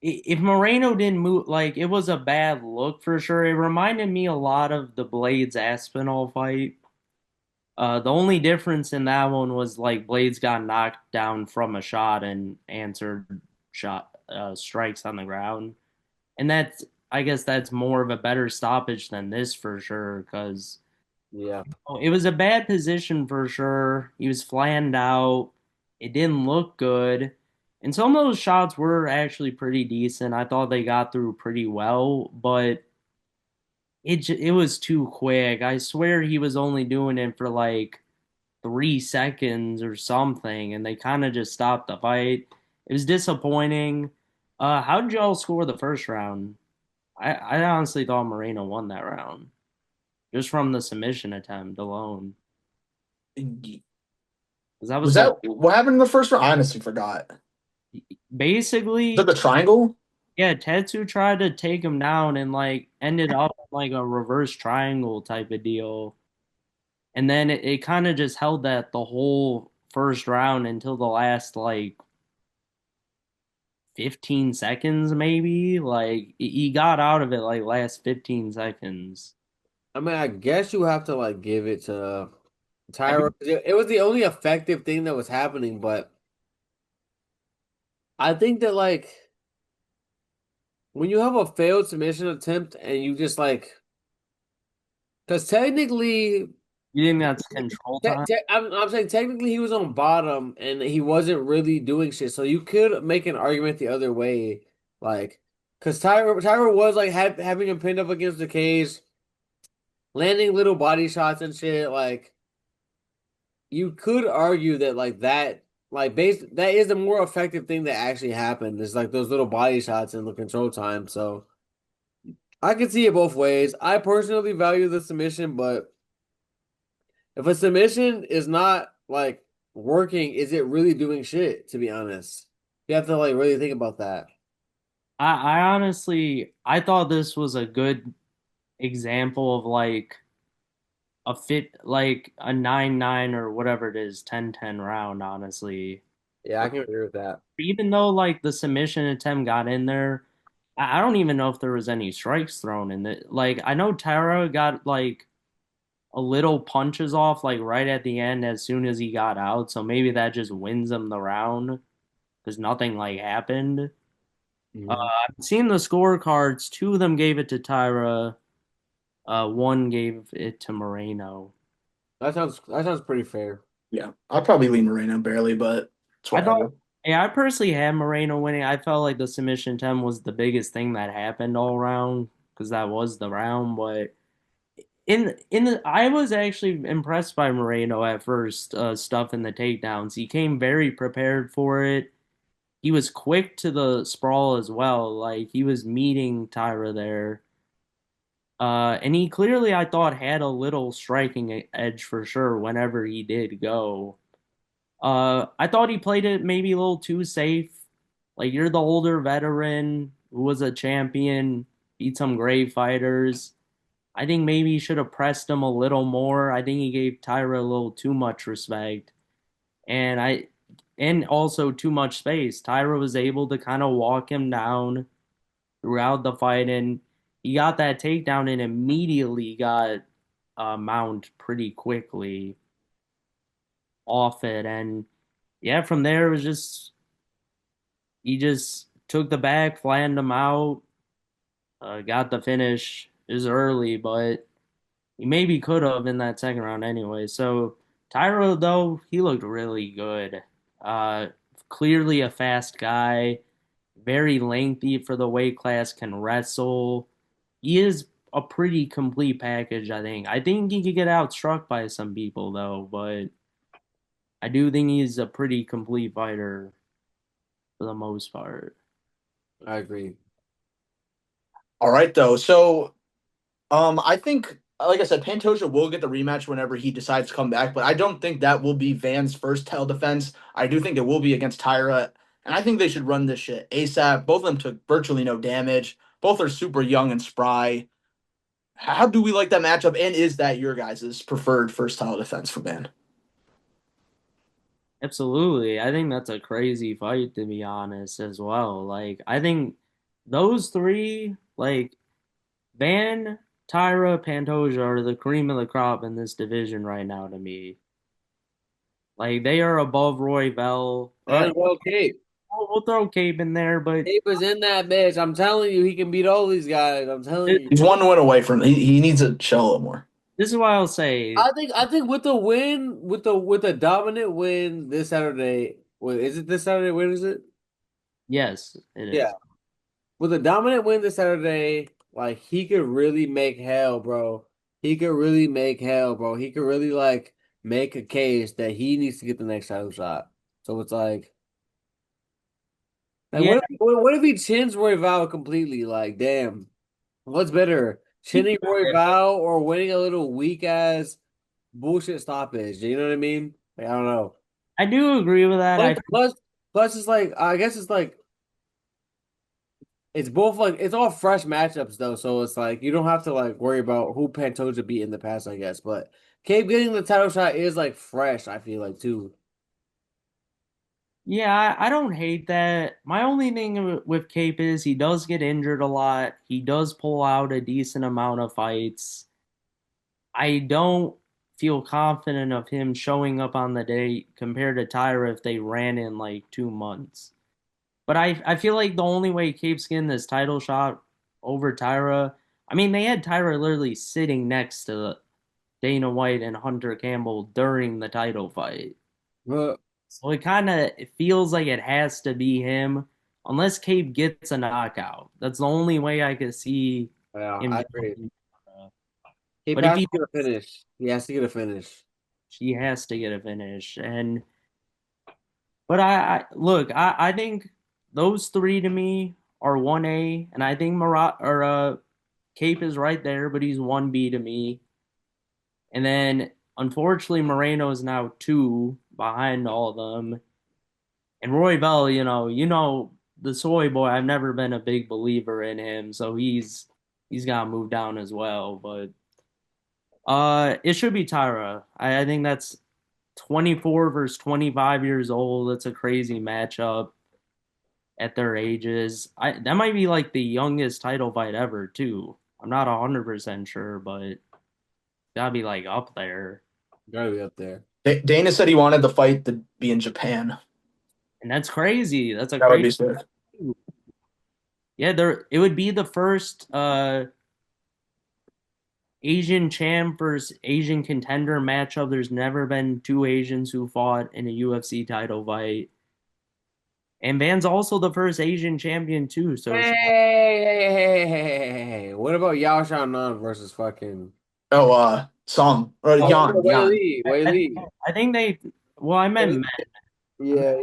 C: if Moreno didn't move, like, it was a bad look for sure. It reminded me a lot of the Blades Aspinall fight. The only difference in that one was like Blades got knocked down from a shot and answered strikes on the ground, and that's I guess that's more of a better stoppage than this for sure because
B: Yeah.
C: it was a bad position for sure. He was flanned out. It didn't look good. And some of those shots were actually pretty decent. I thought they got through pretty well, but it was too quick. I swear he was only doing it for like 3 seconds or something, and they kind of just stopped the fight. It was disappointing. How did y'all score the first round? I honestly thought Moreno won that round just from the submission attempt alone. Because that
A: Was
C: was like
A: that what happened in the first round? I honestly forgot. Was that
C: basically,
A: the triangle?
C: yeah, Tetsu tried to take him down and like ended up like a reverse triangle type of deal. and then it kind of just held that the whole first round until the last like 15 seconds, maybe. Like he got out of it like last 15 seconds.
B: I mean, I guess you have to like give it to
C: I
B: Tyra.
C: think
B: It was the only effective thing that was happening, but I think that like when you have a failed submission attempt and you just like, because technically,
C: you think that's control time.
B: I'm saying technically he was on bottom and he wasn't really doing shit. So you could make an argument the other way, like, because Tyra was like having him pinned up against the cage, landing little body shots and shit. Like you could argue that like that. That is the more effective thing that actually happened is like those little body shots in the control time. So I can see it both ways. I personally value the submission, but if a submission is not like working, is it really doing shit, to be honest? You have to like really think about that.
C: I honestly I thought this was a good example of like a fit like a 9-9 or whatever it is, 10-10 round, honestly.
B: Yeah, I can agree with that.
C: Even though like the submission attempt got in there, I don't even know if there was any strikes thrown in it. Like I know Tara got like a little punches off like right at the end as soon as he got out, so maybe that just wins him the round because nothing like happened.
B: Mhm.
C: I've seen the scorecards. Two of them gave it to Tyra. One gave it to Moreno.
B: That sounds pretty fair.
A: Yeah, I'll probably lean Moreno barely, but it's
C: I thought,
A: whatever.
C: yeah, I personally had Moreno winning. I felt like the submission 10 was the biggest thing that happened all around because that was the round. But I was actually impressed by Moreno at first, stuff in the takedowns. He came very prepared for it. He was quick to the sprawl as well. Like he was meeting Tyra there. And he clearly, I thought, had a little striking edge for sure whenever he did go. I thought he played it maybe a little too safe. Like you're the older veteran who was a champion, beat some great fighters. I think maybe he should have pressed him a little more. I think he gave Tyra a little too much respect. And also too much space. Tyra was able to kind of walk him down throughout the fight, and he got that takedown and immediately got mount pretty quickly off it. And yeah, from there it was just he just took the back, flattened him out, got the finish. It was early, but he maybe could have in that second round anyway. So Tyro though, he looked really good. Uh, Clearly a fast guy, very lengthy for the weight class, can wrestle. He is a pretty complete package, I think. I think he could get outstruck by some people though, but I do think he's a pretty complete fighter for the most part.
B: I agree.
A: All right, though. So, I think, like I said, Pantoja will get the rematch whenever he decides to come back, but I don't think that will be Van's first title defense. I do think it will be against Tyra, and I think they should run this shit ASAP. Both of them took virtually no damage. Both are super young and spry. How do we like that matchup? And is that your guys' preferred first title defense for Van?
C: Absolutely. I think that's a crazy fight to be honest as well. Like I think those three, like Van, Tyra, Pantoja are the cream of the crop in this division right now to me. Like they are above Roy Bell.
B: And well, Cape.
C: We'll throw Cape in there, but
B: Cape is in that bitch. I'm telling you, he can beat all these guys. I'm telling you.
A: He's one win away from. He needs to show a little more.
C: this is why I'll say
B: I think with the win, with the dominant win this Saturday. Wait, is it this Saturday? When is it?
C: yes, it
B: Yeah.
C: is.
B: With a dominant win this Saturday, like he could really make hell, bro. He could really make hell, bro. He could really like make a case that he needs to get the next title shot. So it's like
C: Yeah,
B: what if he chins Roy Val completely? Like, damn, what's better,
C: he
B: chinning Roy Val or winning a little weak ass bullshit stoppage? You know what I mean? Like, I don't know.
C: I do agree with that.
B: Plus, plus, plus, it's like I guess it's like It's both like it's all fresh matchups though, so it's like you don't have to like worry about who Pantoja beat in the past, I guess. But Cape getting the title shot is like fresh, I feel like too.
C: Yeah, I don't hate that. My only thing with Cape is he does get injured a lot. He does pull out a decent amount of fights. I don't feel confident of him showing up on the date compared to Tyra if they ran in like 2 months. But I feel like the only way Cape's getting this title shot over Tyra, I mean, they had Tyra literally sitting next to Dana White and Hunter Campbell during the title fight.
B: But
C: So it kind of it feels like it has to be him, unless Cape gets a knockout. That's the only way I could see
B: yeah,
C: him
B: I agree.
C: jumping.
B: Cape
C: But if
B: has to
C: he
B: get a finish. He has to get a finish.
C: he has to get a finish, and but I look, I think those three to me are 1A, and I think Marat or Cape is right there, but he's 1B to me. And then unfortunately Moreno is now 2 behind all of them. And Roy Bell, the soy boy, I've never been a big believer in him, so he's got to move down as well. But it should be Tyra. I think that's 24 versus 25 years old. That's a crazy matchup at their ages. I that might be like the youngest title fight ever too. I'm not 100% sure, but gotta be like up there.
B: Gotta be up there.
A: Dana said he wanted the fight to be in Japan.
C: And that's crazy. That's a
A: That would
C: crazy.
A: be sick.
C: Yeah, there it would be the first Asian champ versus Asian contender matchup. There's never been two Asians who fought in a UFC title fight. And Van's also the first Asian champion too. So
B: Hey. What about Yao Shannon versus fucking
A: Oh, Song or
B: Oh, Wei
A: Yan.
B: Li, Wei
C: I, I
B: Li.
C: I think they. Well, I meant men.
B: Yeah.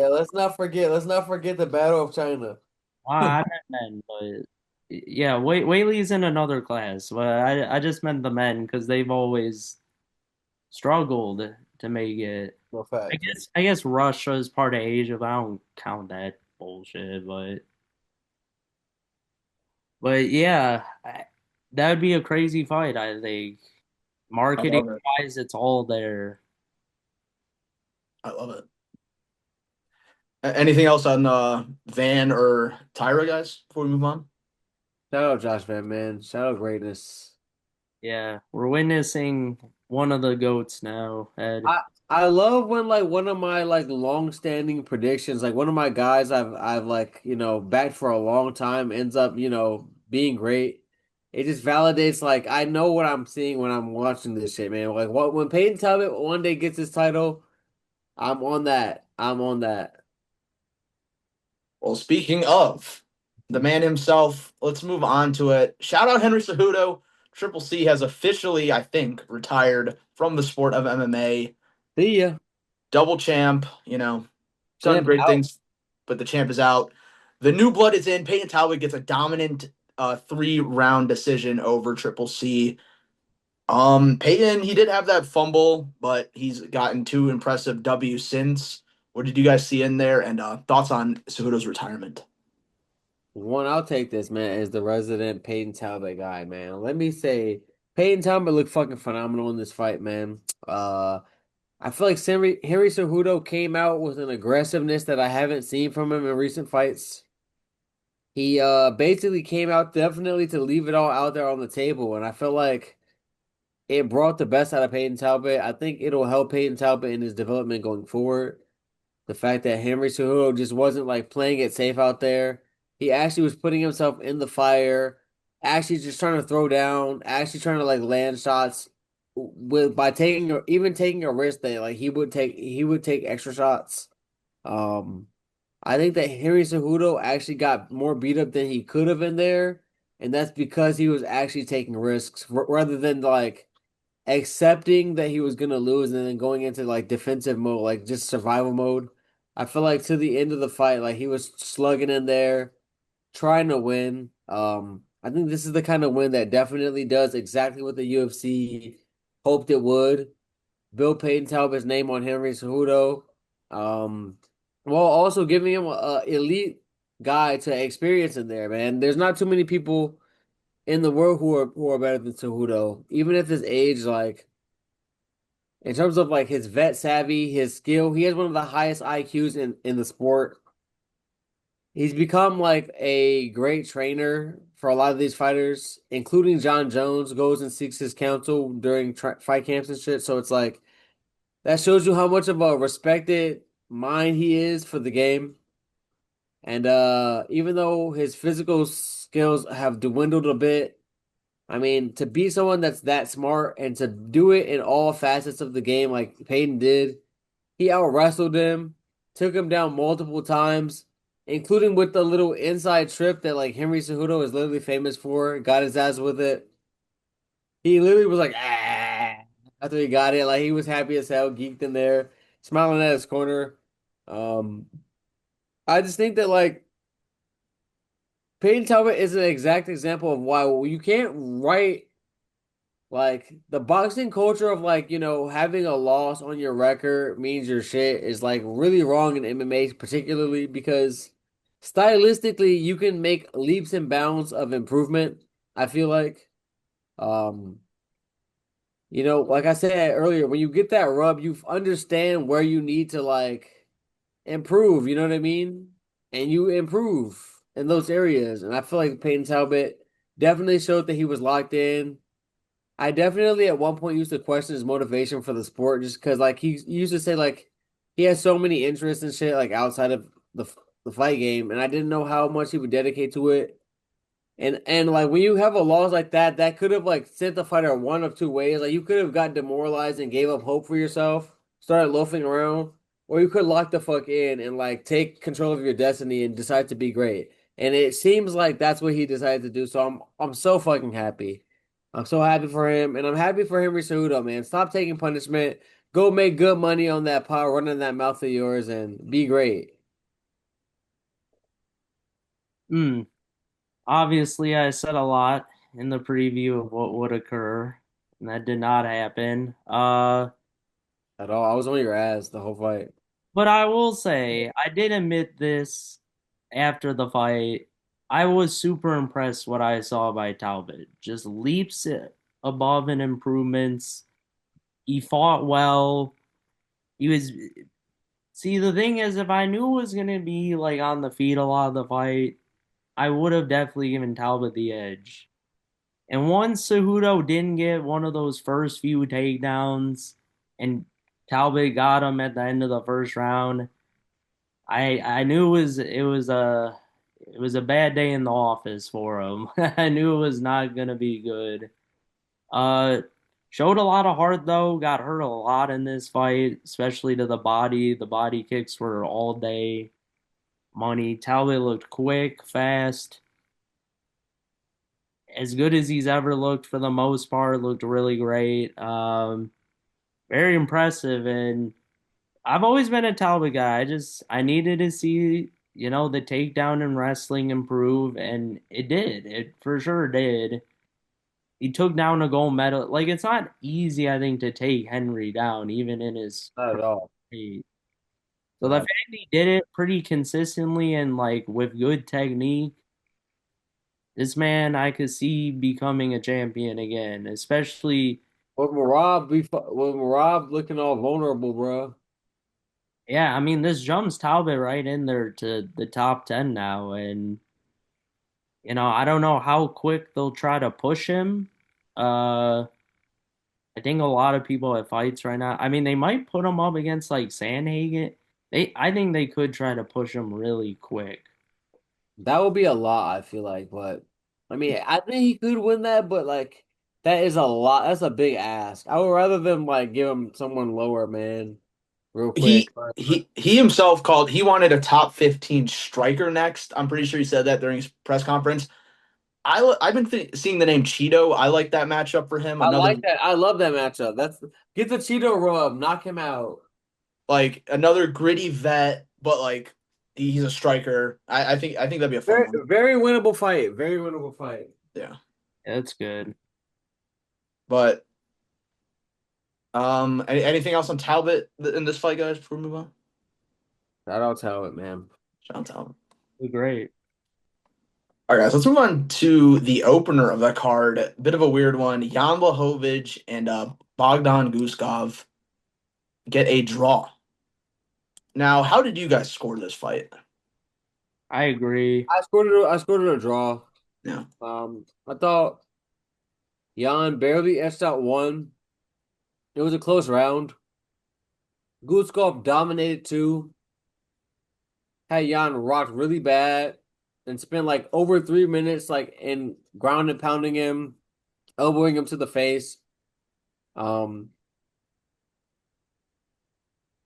B: Let's not forget the Battle of China.
C: I meant men, but yeah, Whaley's in another class. But I just meant the men because they've always struggled to make it.
B: No
C: I
B: facts.
C: guess I guess Russia is part of Asia, but I don't count that bullshit. But yeah, that would be a crazy fight. I think
A: I
C: marketing
A: love it.
C: wise, it's all there.
A: I love it. Anything else on Van or Tyra, guys, before we move on?
B: Shout out Josh Van Man. Shout out greatness.
C: Yeah, we're witnessing one of the goats now, Ed.
B: I love when like one of my like long-standing predictions, like one of my guys I've like, backed for a long time ends up, being great. It just validates like I know what I'm seeing when I'm watching this shit, man. Like what when Peyton Talbot one day gets his title, I'm on that. I'm on that.
A: Well, speaking of the man himself, let's move on to it. Shout out Henry Cejudo. Triple C has officially, I think, retired from the sport of MMA.
B: See ya.
A: Double champ, done
B: Champ
A: great
B: out.
A: things, but the champ is out. The new blood is in. Peyton Talbot gets a dominant 3-round decision over Triple C. Peyton, he did have that fumble, but he's gotten 2 impressive W's since. What did you guys see in there? And thoughts on Cejudo's retirement?
B: One, I'll take this, man, as the resident Peyton Talbot guy, man. Let me say, Peyton Talbot looked fucking phenomenal in this fight, man. I feel like Henry Cejudo came out with an aggressiveness that I haven't seen from him in recent fights. He basically came out definitely to leave it all out there on the table, and I feel like it brought the best out of Peyton Talbot. I think it'll help Peyton Talbot in his development going forward. The fact that Henry Cejudo just wasn't like playing it safe out there. He actually was putting himself in the fire, actually just trying to throw down, actually trying to like land shots with by taking a risk that like he would take extra shots. Um I think that Henry Cejudo actually got more beat up than he could have in there, and that's because he was actually taking risks rather than like accepting that he was gonna lose and then going into like defensive mode, like just survival mode. I feel like to the end of the fight, like he was slugging in there, trying to win. I think this is the kind of win that definitely does exactly what the UFC hoped it would. Bill Payton Talbot's name on Henry Cejudo, while also giving him a elite guy to experience in there, man. There's not too many people in the world who are better than Cejudo, even if his age, like in terms of like his vet savvy, his skill, he has one of the highest IQs in the sport. He's become like a great trainer for a lot of these fighters, including John Jones, goes and seeks his counsel during fight camps and shit. So it's like that shows you how much of a respected mind he is for the game. And even though his physical skills have dwindled a bit, I mean, to be someone that's that smart and to do it in all facets of the game like Peyton did, he out wrestled him, took him down multiple times, including with the little inside trip that like Henry Cejudo is literally famous for. Got his ass with it. He literally was like, ah, after he got it. Like he was happy as hell, geeked in there, smiling at his corner. Um, I just think that like Peyton Talbot is an exact example of why you can't write like the boxing culture of like, having a loss on your record means your shit is like really wrong in MMA, particularly because stylistically you can make leaps and bounds of improvement, I feel like. Um, like I said earlier, when you get that rub, you understand where you need to like improve, you know what I mean? And you improve in those areas. And I feel like Peyton Talbot definitely showed that he was locked in. I definitely at one point used to question his motivation for the sport just because like he used to say like he has so many interests and shit like outside of the fight game, and I didn't know how much he would dedicate to it. And like when you have a loss like that, that could have like sent the fighter one of two ways. Like you could have got demoralized and gave up hope for yourself, started loafing around, or you could lock the fuck in and like take control of your destiny and decide to be great. And it seems like that's what he decided to do. So I'm so fucking happy. I'm so happy for him, and I'm happy for Henry Cejudo, man. Stop taking punishment. Go make good money on that pot, running that mouth of yours, and be great.
C: Hmm. Obviously, I said a lot in the preview of what would occur, and that did not happen.
B: At all. I was on your ass the whole fight.
C: But I will say, I did admit this after the fight. I was super impressed what I saw by Talbot. Just leaps above in improvements. He fought well. He was See, the thing is, if I knew it was gonna be like on the feet a lot of the fight, I would have definitely given Talbot the edge. And once Cejudo didn't get one of those first few takedowns, and Talbot got him at the end of the first round, I knew it was a bad day in the office for him. I knew it was not gonna be good. Uh, Showed a lot of heart though. Got hurt a lot in this fight, especially to the body. The body kicks were all day money. Talbot looked quick, fast, as good as he's ever looked for the most part. Looked really great. Very impressive. And I've always been a Talbot guy. I needed to see, the takedown in wrestling improve, and it did. It for sure did. He took down a gold medal. Like it's not easy, I think, to take Henry down, even in his
B: Not at all.
C: prime. So the
B: Not
C: fact he did it pretty consistently and like with good technique, this man I could see becoming a champion again, especially.
B: with Merab looking all vulnerable, bro.
C: Yeah, I mean, this jumps Talbot right in there to the top 10 now. And, I don't know how quick they'll try to push him. Uh, I think a lot of people at fights right now. I mean, they might put him up against like Sandhagen. I think they could try to push him really quick.
B: That would be a lot, I feel like, but I mean, I think he could win that, but like that is a lot. That's a big ask. I would rather them like give him someone lower, man, real quick.
A: He he himself he wanted a top 15 striker next. I'm pretty sure he said that during his press conference. I've been seeing the name Cheeto. I like that matchup for him.
B: I
A: Another
B: like that. I love that matchup. Get the Cheeto rub, knock him out.
A: another gritty vet, but like he's a striker. I think that'd be a fun
B: Very,
A: one.
B: very winnable fight. Very winnable fight.
A: Yeah.
C: Yeah, that's good.
A: But anything else on Talbot in this fight, guys, before we move on?
B: Shout out Talbot, man.
A: Shout out Talbot.
C: Great.
A: All right, guys, let's move on to the opener of the card. Bit of a weird one. Jan Blachowicz and Bogdan Guskov get a draw. Now, how did you guys score this fight?
C: I agree.
B: I scored it a draw.
A: Yeah.
B: I thought Jan barely etched out one. It was a close round. Gutskov dominated two. Had Jan rocked really bad and spent like over 3 minutes like in ground and pounding him, elbowing him to the face. Um,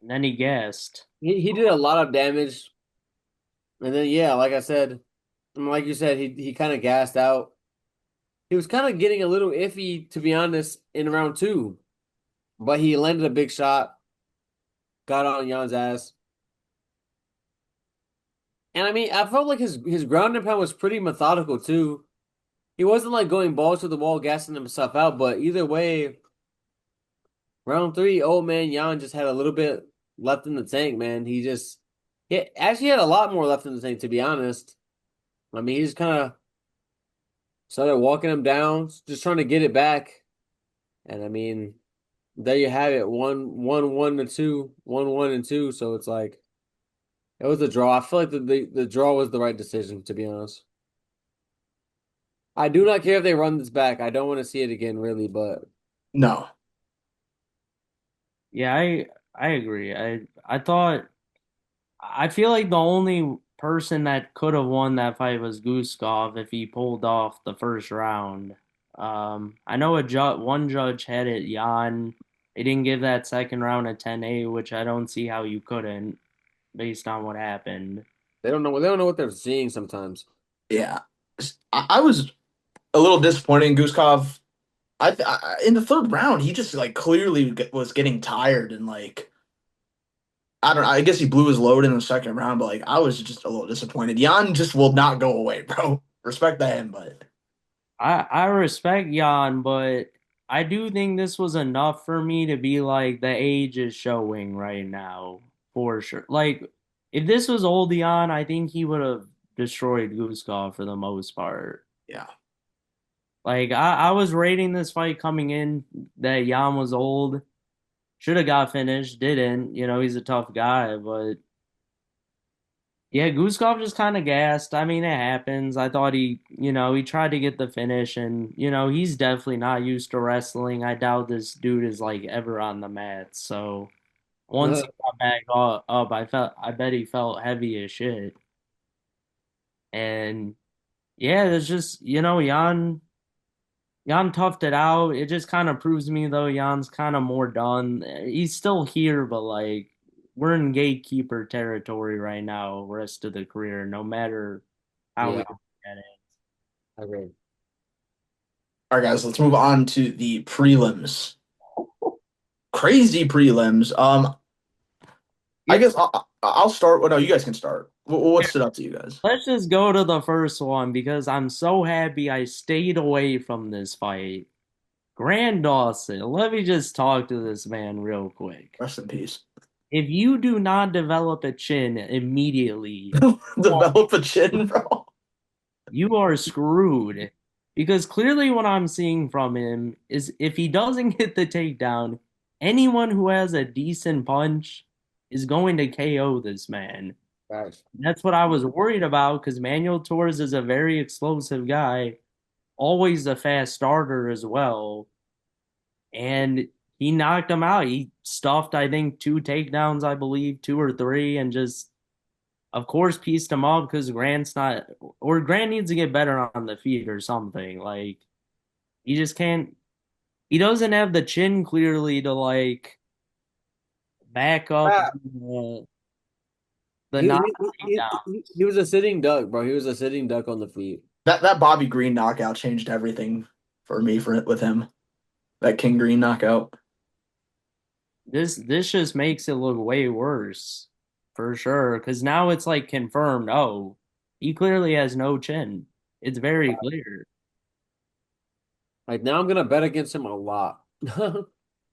C: And then he guessed.
B: he did a lot of damage, and then yeah, like I said, and like you said, he kind of gassed out. He was kind of getting a little iffy, to be honest, in round two, but he landed a big shot, got on Jan's ass. And I mean, I felt like his ground and pound was pretty methodical too. He wasn't like going balls to the wall, gassing himself out, but either way, round three, old man Jan just had a little bit left in the tank, man. He actually had a lot more left in the tank, to be honest. I mean, he just kind of started walking him down, just trying to get it back. And I mean, there you have it, 1-1 to 2, 1-1 and 2. So it's like it was a draw. I feel like the draw was the right decision, to be honest. I do not care if they run this back. I don't want to see it again, really, but
A: No.
C: Yeah, I agree. I thought I feel like the only person that could have won that fight was Guskov if he pulled off the first round. I know one judge had it Jan. They didn't give that second round a 10-8, which I don't see how you couldn't based on what happened.
B: they don't know what they're seeing sometimes.
A: Yeah. I was a little disappointed in Guskov. In the third round, he just like clearly was getting tired and like I don't know. I guess he blew his load in the second round, but like I was just a little disappointed. Jan just will not go away, bro. Respect to him, but
C: I respect Jan, but I do think this was enough for me to be like the age is showing right now for sure. Like if this was old Jan, I think he would have destroyed Guskov for the most part.
A: yeah.
C: Like I was rating this fight coming in that Jan was old, should have got finished, didn't. He's a tough guy, but yeah, Guskov just kind of gassed. I mean, it happens. I thought he tried to get the finish, and he's definitely not used to wrestling. I doubt this dude is like ever on the mat. So once he got back up, I bet he felt heavy as shit. And yeah, there's just Jan toughed it out. It just kind of proves to me though Jan's kind of more done. He's still here, but like we're in gatekeeper territory right now, rest of the career, no matter how we
B: Yeah,
C: look at it.
B: I agree.
A: All right, guys, let's move on to the prelims. Crazy prelims. I
C: Yeah,
A: guess I'll start. Well, no, you guys can start. What stood out to you guys?
C: let's just go to the first one because I'm so happy I stayed away from this fight. Grand Dawson, let me just talk to this man real quick.
A: Rest in peace.
C: If you do not develop a chin immediately,
A: Develop a chin, bro.
C: you are screwed. Because clearly, what I'm seeing from him is if he doesn't get the takedown, anyone who has a decent punch is going to KO this man.
B: Facts.
C: That's what I was worried about because Manuel Torres is a very explosive guy, always a fast starter as well. And he knocked him out. He stuffed, I think, two takedowns, I believe, two or three, and just of course, pieced him up because Grant's not, or Grant needs to get better on the feet or something. Like, he just can't, he doesn't have the chin clearly to, like, back up
B: Ah,
C: the
B: he,
C: knock
B: he,
C: down.
B: he was a sitting duck, bro. He was a sitting duck on the feet.
A: That Bobby Green knockout changed everything for me with him. That King Green knockout.
C: This just makes it look way worse, for sure. Because now it's, like, confirmed, oh, he clearly has no chin. It's very clear.
B: Like now, I'm gonna bet against him a lot. Going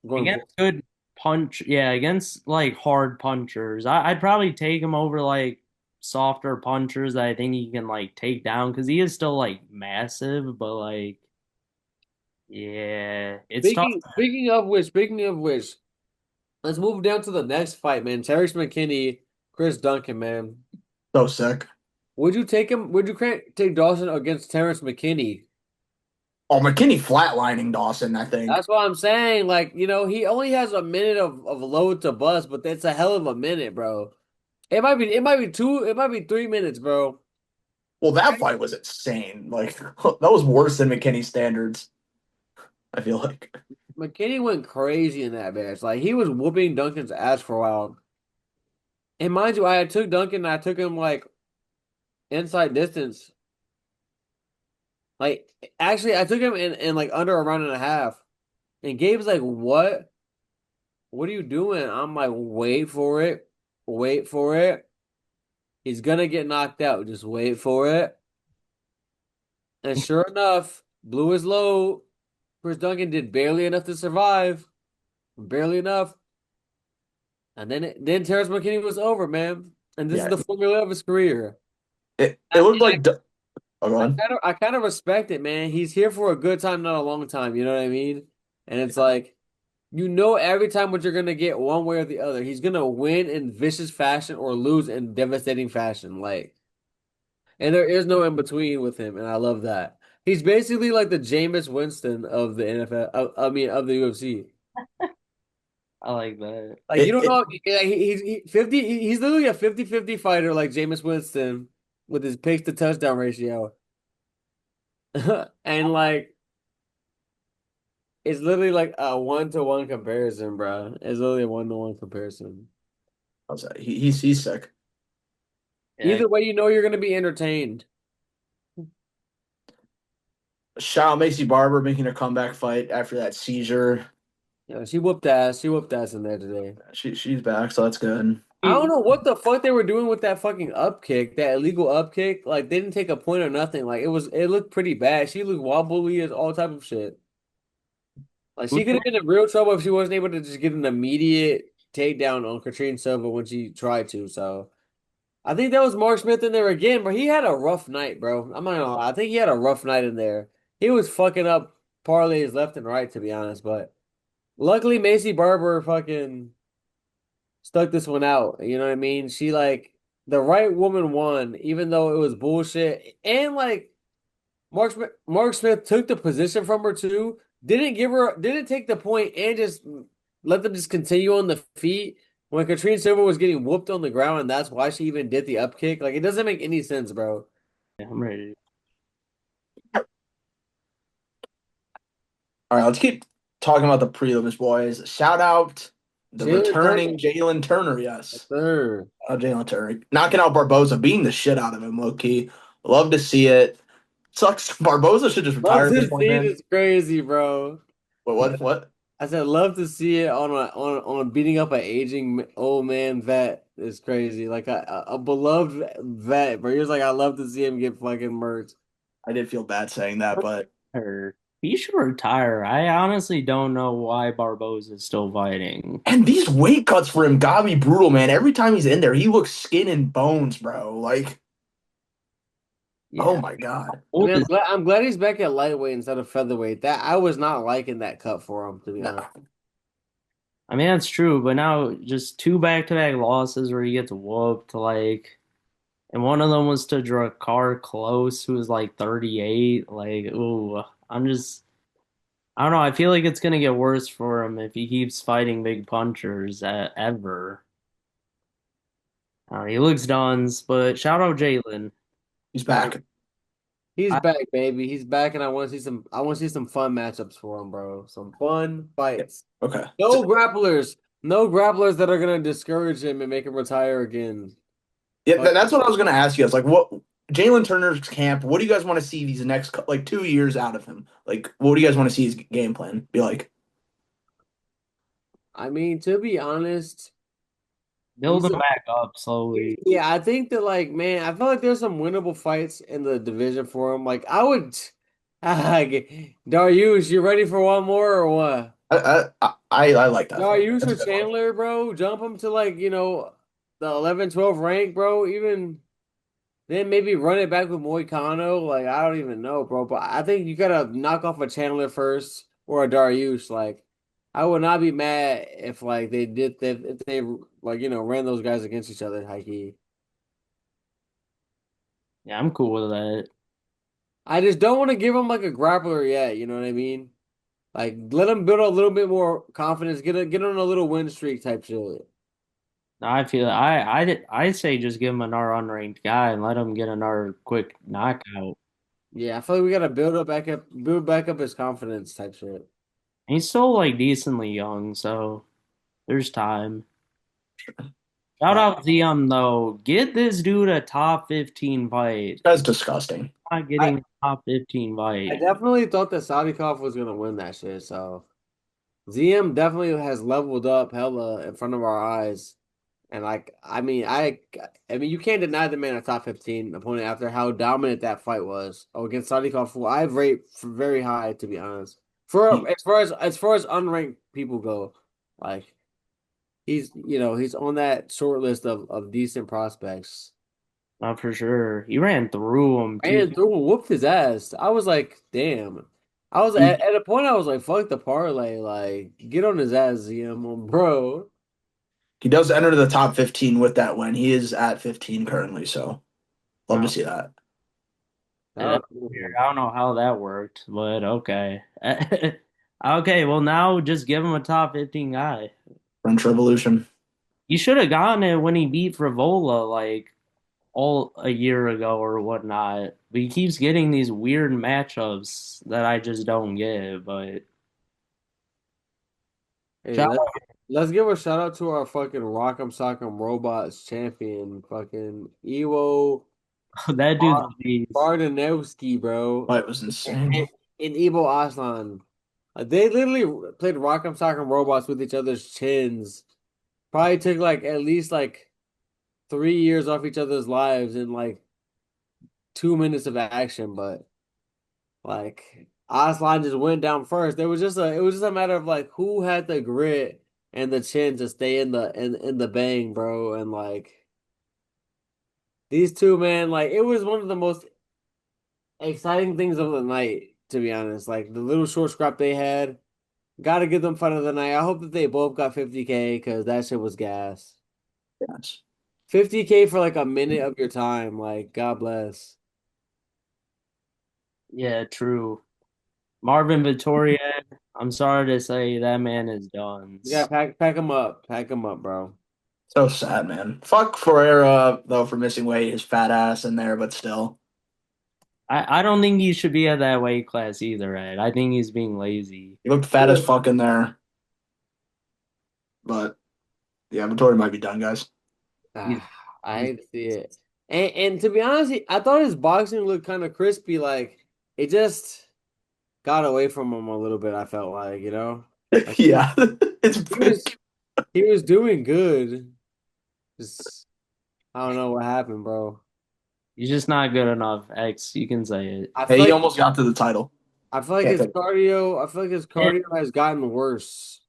B: forward.
C: Against good punch, yeah, against like hard punchers, I'd probably take him over like softer punchers that I think he can like take down because he is still like massive, but like yeah, it's tough.
B: Speaking of which, let's move down to the next fight, man. Terrence McKinney, Chris Duncan, man.
A: So sick.
B: Would you take him? Would you take Dawson against Terrence McKinney?
A: Oh, McKinney flatlining Dawson, I think.
B: That's what I'm saying. Like, he only has a minute of load to bust, but that's a hell of a minute, bro. It might be 3 minutes, bro.
A: Well, that fight was insane. Like that was worse than McKinney standards, I feel like.
B: McKinney went crazy in that match. Like he was whooping Duncan's ass for a while. And mind you, I took Duncan and I took him like inside distance. Like actually I took him in like under a round and a half. And Gabe's like, what? What are you doing? I'm like, wait for it. Wait for it. He's gonna get knocked out. Just wait for it. And sure enough, blew his load. Chris Duncan did barely enough to survive. Barely enough. And then Terrence McKinney was over, man. And this is
A: Yeah,
B: the formula of his career.
A: it
B: I,
A: looked
B: and
A: like. Oh, go on.
B: I kind of respect it, man. He's here for a good time, not a long time. You know what I mean? And it's like, every time what you're gonna get one way or the other. He's gonna win in vicious fashion or lose in devastating fashion. Like, and there is no in between with him, and I love that. He's basically like the Jameis Winston of the NFL. I mean, of the UFC.
C: I like that.
B: Like you
A: It,
B: don't
A: it
B: know, he's 50. He's literally a 50-50 fighter, like Jameis Winston, with his picks to touchdown ratio, and like it's literally like a 1-to-1 comparison, bro. It's literally a 1-to-1 comparison.
A: how's that? He's sick.
C: Yeah,
B: Either way, you're gonna be entertained.
A: Shout out Macy Barber making a comeback fight after that seizure.
B: She whooped ass. She whooped ass in there today.
A: She's back, so that's good.
B: I don't know what the fuck they were doing with that fucking up kick, that illegal up kick. Like they didn't take a point or nothing. Like it looked pretty bad. She looked wobbly as all type of shit. Like she could have been in real trouble if she wasn't able to just get an immediate takedown on Katrine Silva when she tried to. So I think that was Mark Smith in there again, but he had a rough night, bro. I'm not gonna lie. I think he had a rough night in there. He was fucking up parlays left and right, to be honest. But luckily, Macy Barber fucking stuck this one out. You know what I mean? She like the right woman won, even though it was bullshit. And like Mark Smith took the position from her too. Didn't take the point and just let them just continue on the feet when Katrine Silva was getting whooped on the ground, and that's why she even did the up kick. Like it doesn't make any sense, bro.
C: I'm ready.
A: All right, let's keep talking about the prelims, boys. Shout out the
B: Jalen Turner,
A: returning Jalen Turner.
B: yes,
A: Yes.
B: sir.
A: Jalen Turner. Knocking out Barboza, beating the shit out of him, low key. Love to see it. Sucks. Barboza should just retire
B: Love
A: at this
B: to
A: point,
B: see
A: man.
B: this crazy, bro.
A: But what?
B: I said, love to see it on beating up an aging old man vet is crazy. Like a beloved vet, bro. He was like, I love to see him get fucking murked.
A: I did feel bad saying that, but
C: Or he should retire. I honestly don't know why Barboza is still fighting.
A: and these weight cuts for him gotta be brutal, man. Every time he's in there, he looks skin and bones, bro. Like, oh
C: Yeah.
A: my God.
B: I mean, I'm glad he's back at lightweight instead of featherweight. That I was not liking that cut for him, to be
A: No.
B: honest.
C: I mean, that's true, but now just two back-to-back losses where he gets whooped, like, and one of them was to Drakkar Close, who was like 38. Like, ooh, I don't know. I feel like it's gonna get worse for him if he keeps fighting big punchers ever. He looks done, but shout out Jalen.
A: He's back.
B: He's
C: I,
B: back, baby. He's back, and I want to see some fun matchups for him, bro. Some fun fights.
A: Okay.
B: No grapplers. No grapplers that are gonna discourage him and make him retire again.
A: Yeah,
B: Like,
A: that's what I was gonna ask you. I was like, what Jalen Turner's camp? What do you guys want to see these next like 2 years out of him? Like, what do you guys want to see his game plan be like?
B: I mean, to be honest,
C: build
B: he's
C: him
B: a
C: back up slowly.
B: yeah. I think that like, man, I feel like there's some winnable fights in the division for him. Like, I would, Dariush, you ready for one more or what?
A: I like that fight.
B: Dariush
A: That's a
B: or
A: good one.
B: Chandler, bro, jump him to like the 11-12 rank, bro. Even. then maybe run it back with Moicano. Like I don't even know, bro. But I think you gotta knock off a Chandler first or a Dariush. Like I would not be mad if like they did that if they like ran those guys against each other, high key.
C: Yeah, I'm cool with that.
B: I just don't want to give them like a grappler yet. You know what I mean? Like let them build a little bit more confidence, get on a little win streak type shit.
C: I feel I say just give him another unranked guy and let him get another quick knockout.
B: Yeah, I feel like we gotta build back up his confidence type shit.
C: He's still like decently young, so there's time. Shout
B: Uh,
C: out Zion though. Get this dude a top 15 fight.
A: That's disgusting.
C: Not
B: I
C: getting a top 15
B: I
C: fight.
B: definitely thought that Sadikov was gonna win that shit. So ZM definitely has leveled up hella in front of our eyes. And like, I mean, you can't deny the man a top 15 opponent after how dominant that fight was. Oh, against Sadikov, who I rate very high to be honest. For
A: He,
B: as far as unranked people go, like he's on that short list of decent prospects.
C: Not for sure. He ran through him too.
B: Ran through and whooped his ass. I was like, damn. I was
A: he
B: at a point I was like, fuck the parlay, like get on his ass, ZM, bro.
A: he does enter the top 15 with that win. He is at 15 currently, so love to
B: Wow.
A: see that.
C: Yeah,
B: Shout
C: that's
B: out to
C: weird.
B: him.
C: I don't know how that worked, but okay. Okay, well now just give him a top 15 guy.
A: French Revolution.
C: You should have gotten it when he beat Frivola like all a year ago or whatnot. But he keeps getting these weird matchups that I just don't get. But
B: Hey,
C: shout
B: let's give a shout out to our fucking Rock'em Sock'em Robots champion, fucking Iwo
C: out that dude's
B: Bar
C: a beast.
B: Bardanowski, bro.
A: Fight was
B: And,
A: insane.
B: and Ivo Aslan. They literally played Rock'em Sock'em Robots with each other's chins. Probably took like at least like 3 years off each other's lives in like 2 minutes of action, but like Aslan just went down first. It was just a matter of like who had the grit and the chin to stay in the bang, bro. And like these two, man, like it was one of the most exciting things of the night, to be honest. Like the little short scrap they had. Gotta give them fun of the night. I hope that they both got 50K because that shit was gas.
A: Yes.
B: 50K for like a minute of your time. Like, God bless.
C: Yeah, true. Marvin Vittoria, I'm sorry to say that man is done.
B: You gotta pack him up. Pack him up, bro.
A: So sad, man. Fuck Ferreira though for missing weight, his fat ass in there, but still.
C: I don't think he should be at that weight class either, Ed. I think he's being lazy.
A: He looked fat as fuck in there. But yeah, Vittori might be done, guys.
C: He's,
B: Ah, I
C: he's
B: hate to see it. And to be honest, I thought his boxing looked kind of crispy. Like it just got away from him a little bit. I felt like. Like
A: Yeah. It's
B: he was he was doing good. Just I don't know what happened, bro.
C: he's just not good enough, X. You can say it.
B: I feel
A: hey, he
B: like
A: almost got to the title.
B: I feel like
A: Can't
B: his
A: think.
B: cardio. I feel like his
C: Yeah,
B: cardio has gotten worse.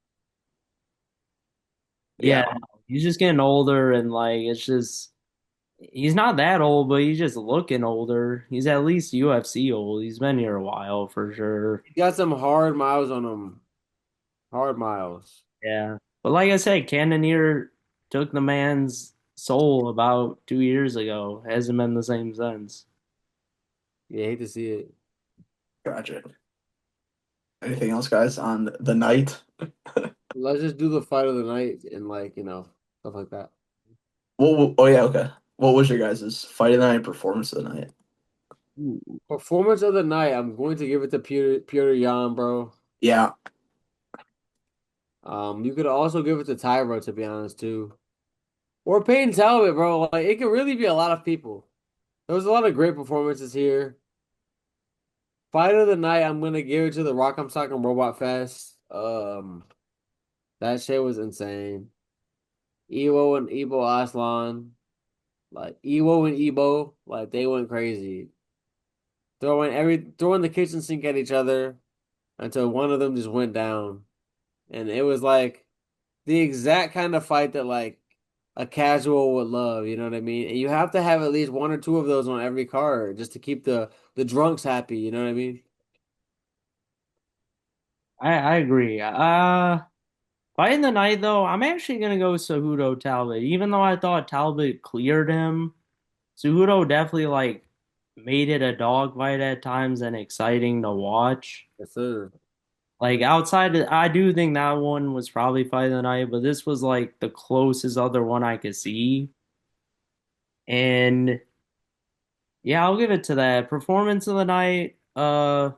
A: Yeah.
C: yeah, he's just getting older, and like it's just he's not that old, but he's just looking older. He's at least UFC old. He's been here a while for sure.
B: He got some hard miles on him. Hard miles.
C: Yeah, but like I said, Cannonier took the man's soul about 2 years ago. Hasn't been the same since.
B: Yeah, hate to see it.
A: Tragic. Anything else, guys, on the night?
B: Let's just do the fight of the night and stuff like that.
A: Oh yeah, okay. What was your guys' fight of the night, performance of the night?
C: Ooh.
B: Performance of the night. I'm going to give it to Peter Yan, bro.
A: Yeah.
B: You could also give it to Tyro, to be honest, too. Or Payne Talbot, bro. Like it could really be a lot of people. There was a lot of great performances here. Fight of the night, I'm gonna give it to the Rock'em Sock'em Robot Fest. That shit was insane. Evo and Ebo Aslan, like Evo and Ebo, like they went crazy, throwing the kitchen sink at each other until one of them just went down, and it was like the exact kind of fight that like a casual would love, you know what I mean? And you have to have at least one or two of those on every card just to keep the drunks happy, you know what I mean?
C: I agree. Fight in the night though, I'm actually gonna go Cejudo Talbot. Even though I thought Talbot cleared him, Cejudo definitely like made it a dogfight at times and exciting to watch.
B: Yes, sir.
C: Like I do think that one was probably fight of the night, but this was like the closest other one I could see. And yeah, I'll give it to that. Performance of the night, yeah,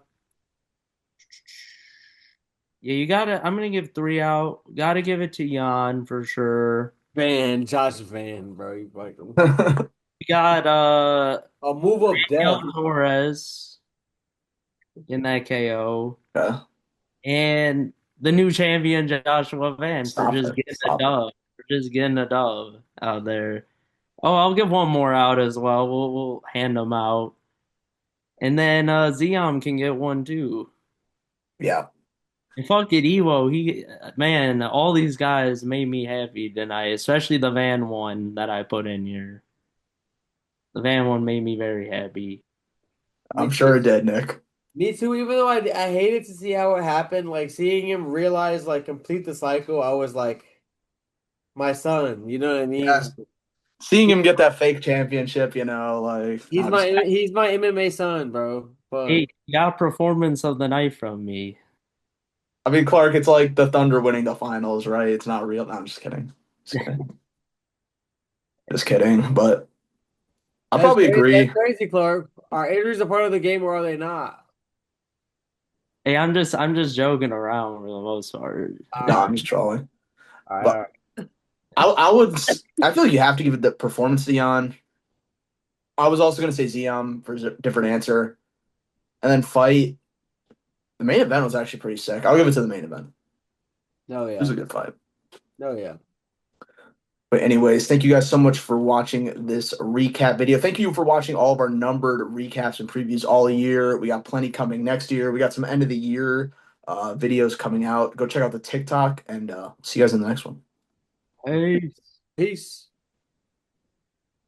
C: I'm gonna give three out. Gotta give it to Jan for sure.
B: Josh Van, bro. You fucking
C: We got
B: a move of death.
C: Daniel Torres in that KO.
A: Yeah.
C: And the new champion Joshua Van for
A: Stop
C: just
A: it.
C: getting a
A: Stop it.
C: dub. For just getting a dub out there. Oh, I'll give one more out as well. We'll hand them out. And then Zion can get one too.
A: Yeah.
C: And fuck it, Evo. Man, all these guys made me happy tonight, especially the Van one that I put in here. The Van one made me very happy.
B: Me
A: I'm
B: too.
A: sure it did, Nick.
B: Me too, even though I hated to see how it happened, like seeing him realize like complete the cycle, I was like my son, you know what I mean?
A: Yes. Seeing
B: He,
A: him get that fake championship, like I'm just kidding.
B: he's my MMA son, bro.
C: Hey,
B: Fuck.
C: you got performance of the night from me.
A: I mean, Clark, it's like the Thunder winning the finals, right? It's not real. No, I'm just kidding. Just kidding. Just kidding. But I
B: That's
A: probably
B: crazy. That's
A: agree.
B: crazy, Clark. Are injuries a part of the game or are they not?
C: Hey, I'm just joking around for the most part.
B: All
A: No,
B: right,
A: I'm just trolling.
B: all right, all
A: But
B: right.
A: I feel like you have to give it the performance to Jan. I was also gonna say Zion for a different answer. And then fight. The main event was actually pretty sick. I'll give it to the main event.
B: No,
A: It was
B: yeah.
A: a good fight.
B: No, yeah.
A: But anyways, thank you guys so much for watching this recap video. Thank you for watching all of our numbered recaps and previews all year. We got plenty coming next year. We got some end of the year videos coming out. Go check out the TikTok and see you guys in the next one.
C: Hey.
B: Peace.